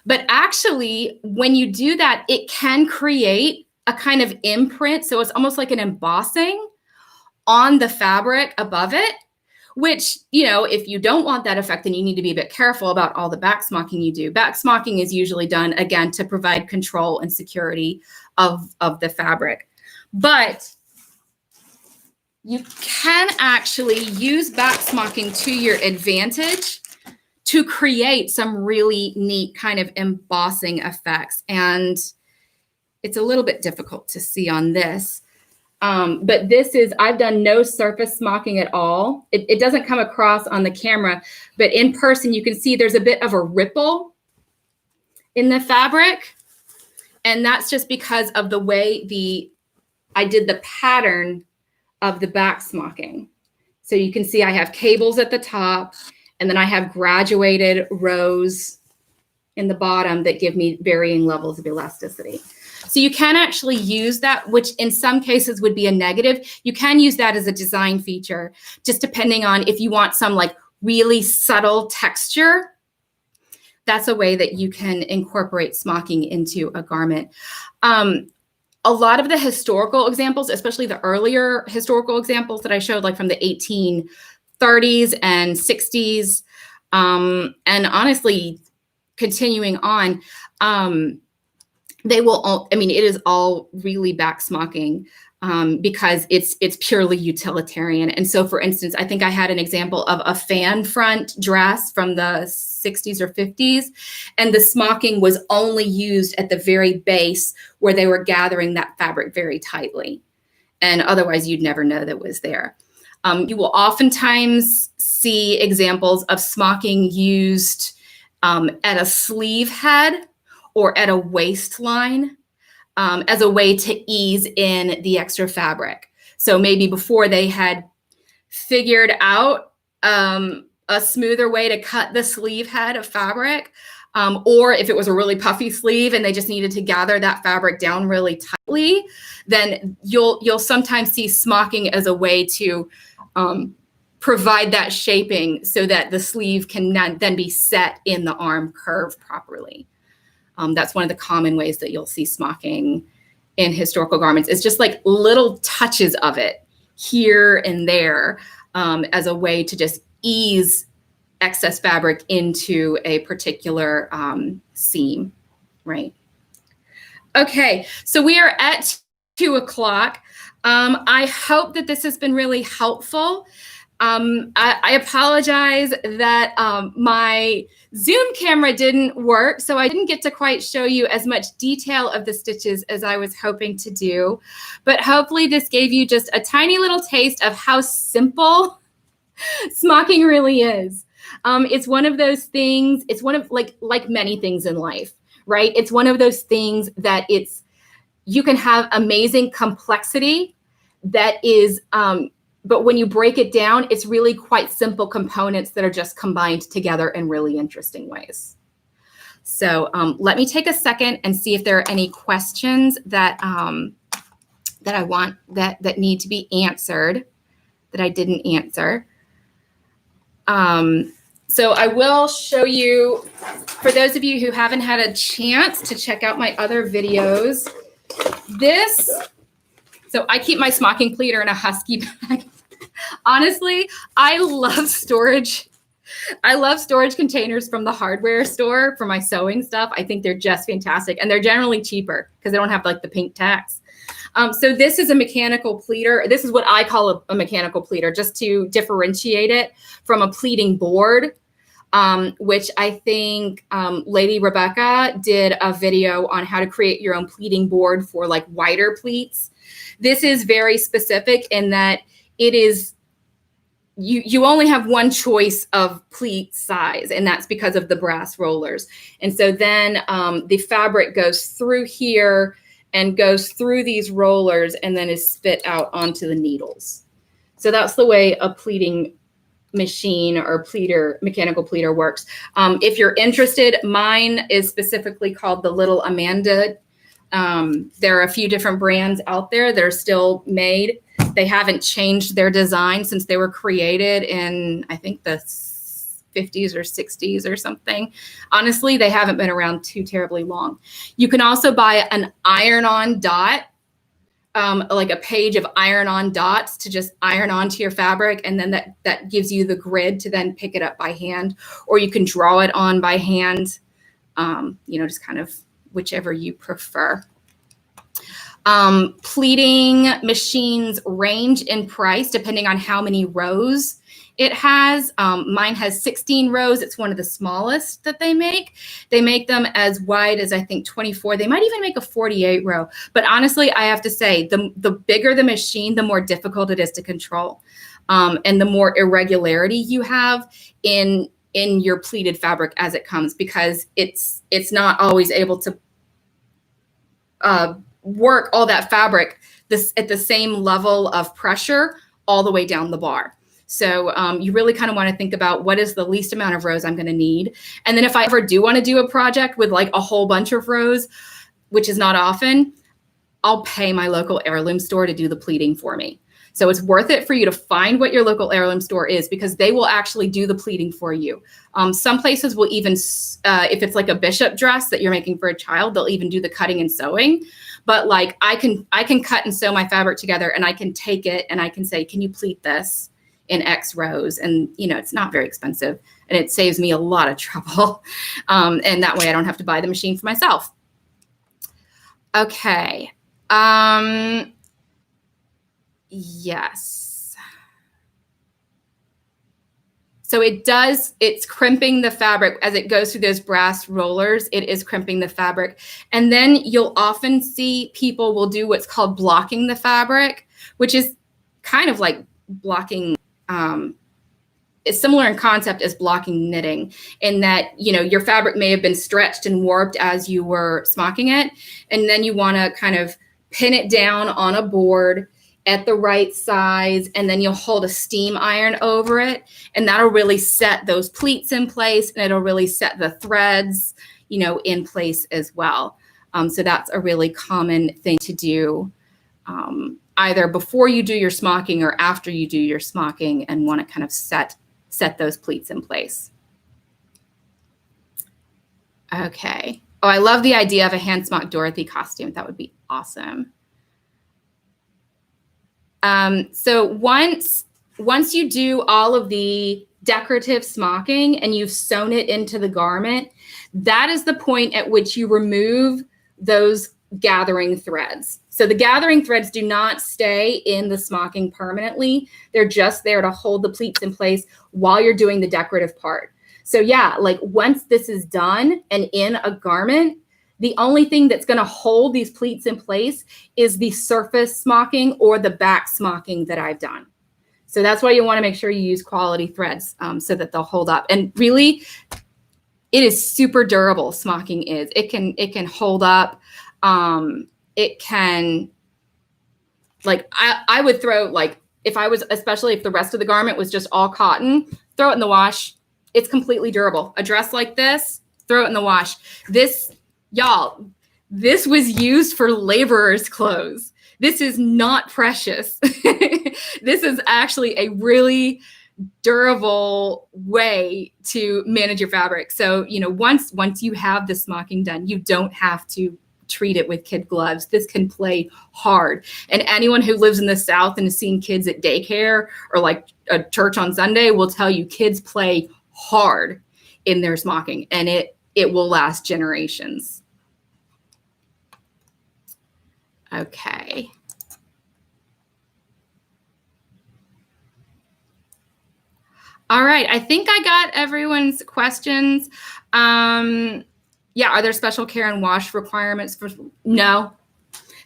But actually, when you do that, it can create a kind of imprint. So it's almost like an embossing on the fabric above it, which, if you don't want that effect, then you need to be a bit careful about all the back smocking you do. Back smocking is usually done, again, to provide control and security of the fabric. But you can actually use back smocking to your advantage to create some really neat kind of embossing effects. And it's a little bit difficult to see on this. But I've done no surface smocking at all. It doesn't come across on the camera, but in person, you can see there's a bit of a ripple in the fabric. And that's just because of the way I did the pattern of the back smocking. So you can see I have cables at the top, and then I have graduated rows in the bottom that give me varying levels of elasticity. So you can actually use that, which in some cases would be a negative. You can use that as a design feature, just depending on if you want some like really subtle texture. That's a way that you can incorporate smocking into a garment. A lot of the historical examples, especially the earlier historical examples that I showed, like from the 1830s and 60s, and honestly, continuing on, it is all really back smocking because it's purely utilitarian. And so, for instance, I think I had an example of a fan front dress from the 60s or 50s, and the smocking was only used at the very base where they were gathering that fabric very tightly. And otherwise, you'd never know that it was there. You will oftentimes see examples of smocking used at a sleeve head or at a waistline as a way to ease in the extra fabric. So maybe before they had figured out a smoother way to cut the sleeve head of fabric, or if it was a really puffy sleeve and they just needed to gather that fabric down really tightly, then you'll sometimes see smocking as a way to provide that shaping so that the sleeve can then be set in the arm curve properly. That's one of the common ways that you'll see smocking in historical garments. It's just like little touches of it here and there as a way to just ease excess fabric into a particular seam, right? Okay, so we are at 2 o'clock. I hope that this has been really helpful. I apologize that my Zoom camera didn't work, so I didn't get to quite show you as much detail of the stitches as I was hoping to do. But hopefully this gave you just a tiny little taste of how simple smocking really is. It's one of those things, it's one of like many things in life, right? It's one of those things that you can have amazing complexity that is, but when you break it down, it's really quite simple components that are just combined together in really interesting ways. So let me take a second and see if there are any questions that I want that need to be answered that I didn't answer. So I will show you, for those of you who haven't had a chance to check out my other videos, so I keep my smocking pleater in a Husky bag. Honestly, I love storage I love storage containers from the hardware store for my sewing stuff. I think they're just fantastic, and they're generally cheaper because they don't have like the pink tacks. So this is a mechanical pleater. This is what I call a mechanical pleater, just to differentiate it from a pleating board, which I think Lady Rebecca did a video on how to create your own pleating board for like wider pleats. This is very specific in that it is, you only have one choice of pleat size, and that's because of the brass rollers. And so then the fabric goes through here and goes through these rollers and then is spit out onto the needles. So that's the way a pleating machine or pleater, mechanical pleater works. If you're interested, mine is specifically called the Little Amanda. There are a few different brands out there that are still made. They haven't changed their design since they were created in, I think, the 50s or 60s or something. Honestly, they haven't been around too terribly long. You can also buy an iron-on dot, like a page of iron-on dots to just iron onto your fabric, and then that gives you the grid to then pick it up by hand, or you can draw it on by hand, just kind of whichever you prefer. Pleating machines range in price depending on how many rows it has. Mine has 16 rows. It's one of the smallest that they make. They make them as wide as I think 24. They might even make a 48 row. But honestly, I have to say, the bigger the machine, the more difficult it is to control. And the more irregularity you have in your pleated fabric as it comes, because it's not always able to work all that fabric at the same level of pressure all the way down the bar. So you really kind of want to think about what is the least amount of rows I'm going to need. And then if I ever do want to do a project with like a whole bunch of rows, which is not often, I'll pay my local heirloom store to do the pleating for me. So it's worth it for you to find what your local heirloom store is, because they will actually do the pleating for you. Some places will even, if it's like a bishop dress that you're making for a child, they'll even do the cutting and sewing. But like I can cut and sew my fabric together, and I can take it and I can say, can you pleat this in X rows? And it's not very expensive, and it saves me a lot of trouble. And that way I don't have to buy the machine for myself. Okay. Yes. So it's crimping the fabric as it goes through those brass rollers. It is crimping the fabric. And then you'll often see people will do what's called blocking the fabric, which is kind of like blocking. It's similar in concept as blocking knitting, in that, your fabric may have been stretched and warped as you were smocking it. And then you want to kind of pin it down on a board at the right size, and then you'll hold a steam iron over it, and that'll really set those pleats in place, and it'll really set the threads, in place as well. So that's a really common thing to do, either before you do your smocking or after you do your smocking and want to kind of set those pleats in place. Okay. Oh, I love the idea of a hand smock Dorothy costume. That would be awesome. So once you do all of the decorative smocking and you've sewn it into the garment, that is the point at which you remove those gathering threads. So the gathering threads do not stay in the smocking permanently. They're just there to hold the pleats in place while you're doing the decorative part. So yeah, like once this is done and in a garment, the only thing that's going to hold these pleats in place is the surface smocking or the back smocking that I've done. So that's why you want to make sure you use quality threads so that they'll hold up. And really, it is super durable. Smocking is. It can hold up. It can, like, I would throw, like, especially if the rest of the garment was just all cotton, throw it in the wash. It's completely durable. A dress like this, throw it in the wash. Y'all, this was used for laborers' clothes. This is not precious. This is actually a really durable way to manage your fabric. So, once you have the smocking done, you don't have to treat it with kid gloves. This can play hard. And anyone who lives in the South and has seen kids at daycare or like a church on Sunday will tell you kids play hard in their smocking, and it will last generations. Okay. All right, I think I got everyone's questions. Yeah, are there special care and wash requirements for? No,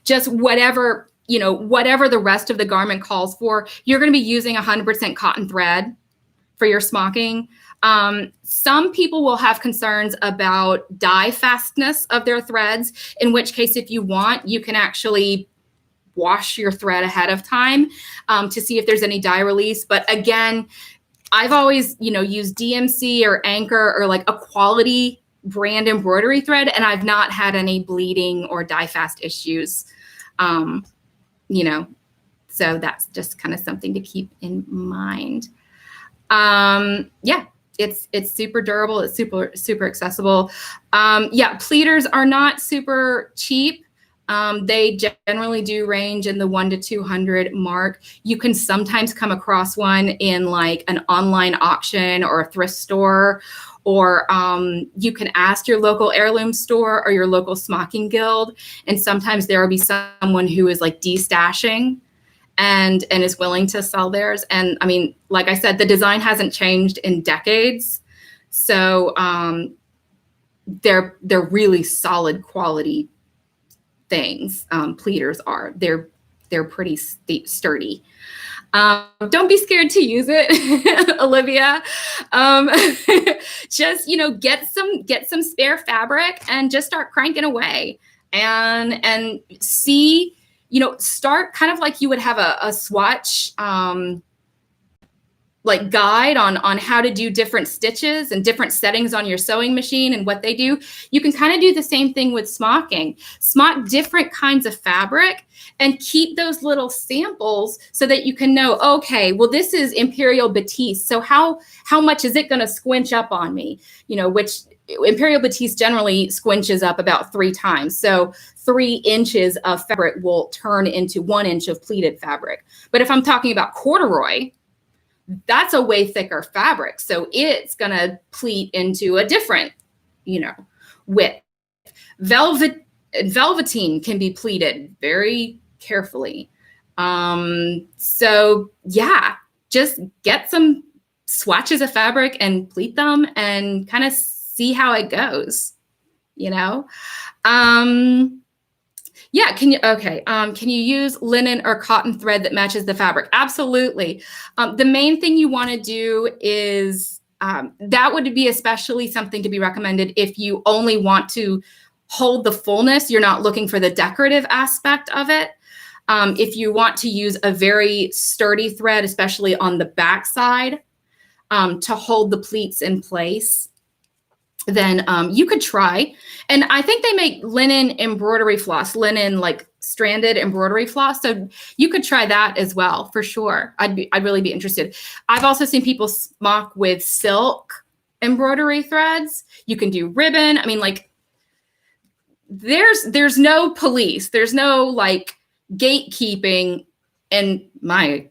just whatever, whatever the rest of the garment calls for. You're going to be using 100% cotton thread for your smocking. Some people will have concerns about dye fastness of their threads, in which case, if you want, you can actually wash your thread ahead of time to see if there's any dye release. But again, I've always, used DMC or Anchor or like a quality brand embroidery thread, and I've not had any bleeding or dye fast issues. So that's just kind of something to keep in mind. Yeah, it's super durable. It's super accessible. Yeah, pleaters are not super cheap. They generally do range in the 100 to 200 mark. You can sometimes come across one in like an online auction or a thrift store, or you can ask your local heirloom store or your local smocking guild. And sometimes there will be someone who is like destashing and is willing to sell theirs. And I mean, like I said, the design hasn't changed in decades. So they're really solid quality things. Pleaters are. They're pretty sturdy. Don't be scared to use it, Olivia. Just get some spare fabric and just start cranking away, and see. Start kind of like you would have a swatch like guide on how to do different stitches and different settings on your sewing machine and what they do. You can kind of do the same thing with smocking. Smock different kinds of fabric and keep those little samples so that you can know, okay, well, this is Imperial Batiste. So how much is it going to squinch up on me? Which Imperial Batiste generally squinches up about 3 times. So 3 inches of fabric will turn into 1 inch of pleated fabric. But if I'm talking about corduroy, that's a way thicker fabric. So it's going to pleat into a different, width. Velveteen can be pleated very carefully. So yeah, just get some swatches of fabric and pleat them and kind of see how it goes, Yeah, can you use linen or cotton thread that matches the fabric? Absolutely. The main thing you want to do is, that would be especially something to be recommended if you only want to hold the fullness. You're not looking for the decorative aspect of it. If you want to use a very sturdy thread, especially on the back side, to hold the pleats in place, then you could try. And I think they make linen embroidery floss, linen like stranded embroidery floss. So you could try that as well, for sure. I'd really be interested. I've also seen people smock with silk embroidery threads. You can do ribbon. I mean, like there's no police. There's no like gatekeeping in my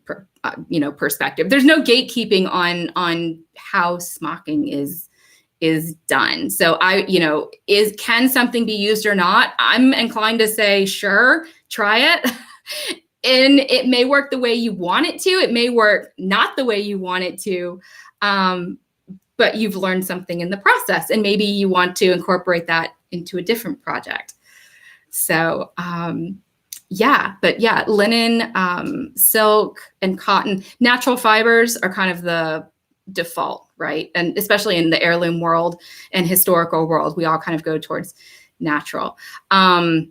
perspective. There's no gatekeeping on how smocking is done. So can something be used or not? I'm inclined to say, sure, try it. And it may work the way you want it to. It may work not the way you want it to. But you've learned something in the process, and maybe you want to incorporate that into a different project. So, linen, silk, and cotton, natural fibers are kind of the default, right? And especially in the heirloom world and historical world, we all kind of go towards natural. Any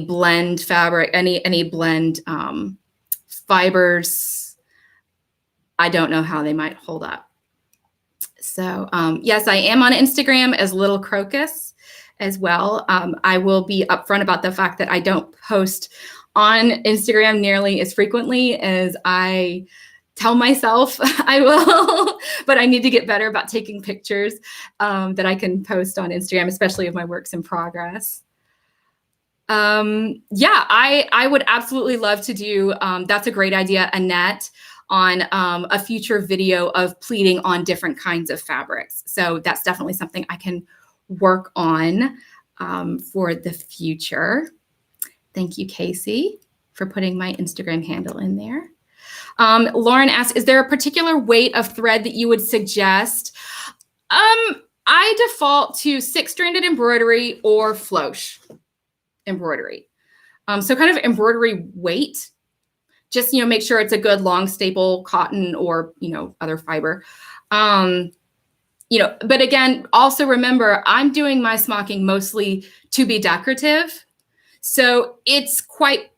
blend fabric, any blend fibers, I don't know how they might hold up. So yes, I am on Instagram as Little Crocus as well. I will be upfront about the fact that I don't post on Instagram nearly as frequently as I tell myself I will, but I need to get better about taking pictures that I can post on Instagram, especially of my works in progress. I would absolutely love to do, that's a great idea, Annette. on a future video of pleating on different kinds of fabrics. So that's definitely something I can work on for the future. Thank you, Casey, for putting my Instagram handle in there. Lauren asks, is there a particular weight of thread that you would suggest? I default to 6-stranded embroidery or floche embroidery. So kind of embroidery weight, just, make sure it's a good long staple cotton or, other fiber. But again, also remember, I'm doing my smocking mostly to be decorative. So it's quite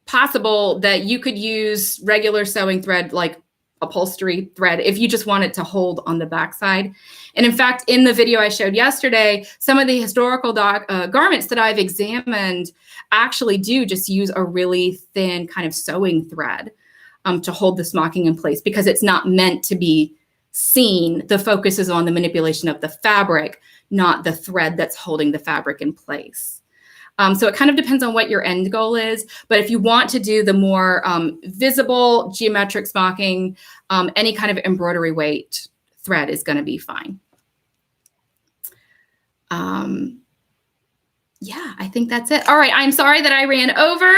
possible that you could use regular sewing thread, like upholstery thread, if you just want it to hold on the backside. And in fact, in the video I showed yesterday, some of the historical garments that I've examined actually do just use a really thin kind of sewing thread to hold the smocking in place, because it's not meant to be seen. The focus is on the manipulation of the fabric, not the thread that's holding the fabric in place. So it kind of depends on what your end goal is. But if you want to do the more visible geometric smocking, any kind of embroidery weight thread is going to be fine. Yeah, I think that's it. All right. I'm sorry that I ran over.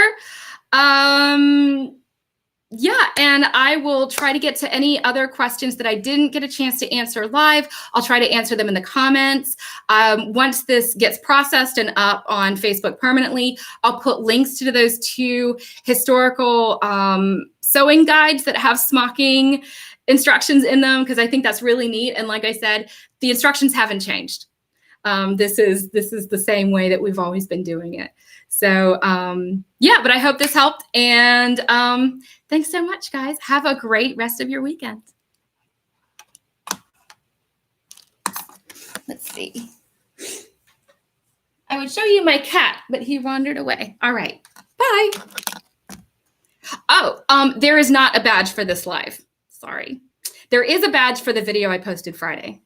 Yeah, and I will try to get to any other questions that I didn't get a chance to answer live. I'll try to answer them in the comments. Once this gets processed and up on Facebook permanently, I'll put links to those 2 historical sewing guides that have smocking instructions in them, because I think that's really neat. And like I said, the instructions haven't changed. This is the same way that we've always been doing it. So yeah, but I hope this helped. And thanks so much, guys. Have a great rest of your weekend. Let's see. I would show you my cat, but he wandered away. All right. Bye. Oh, there is not a badge for this live. Sorry. There is a badge for the video I posted Friday.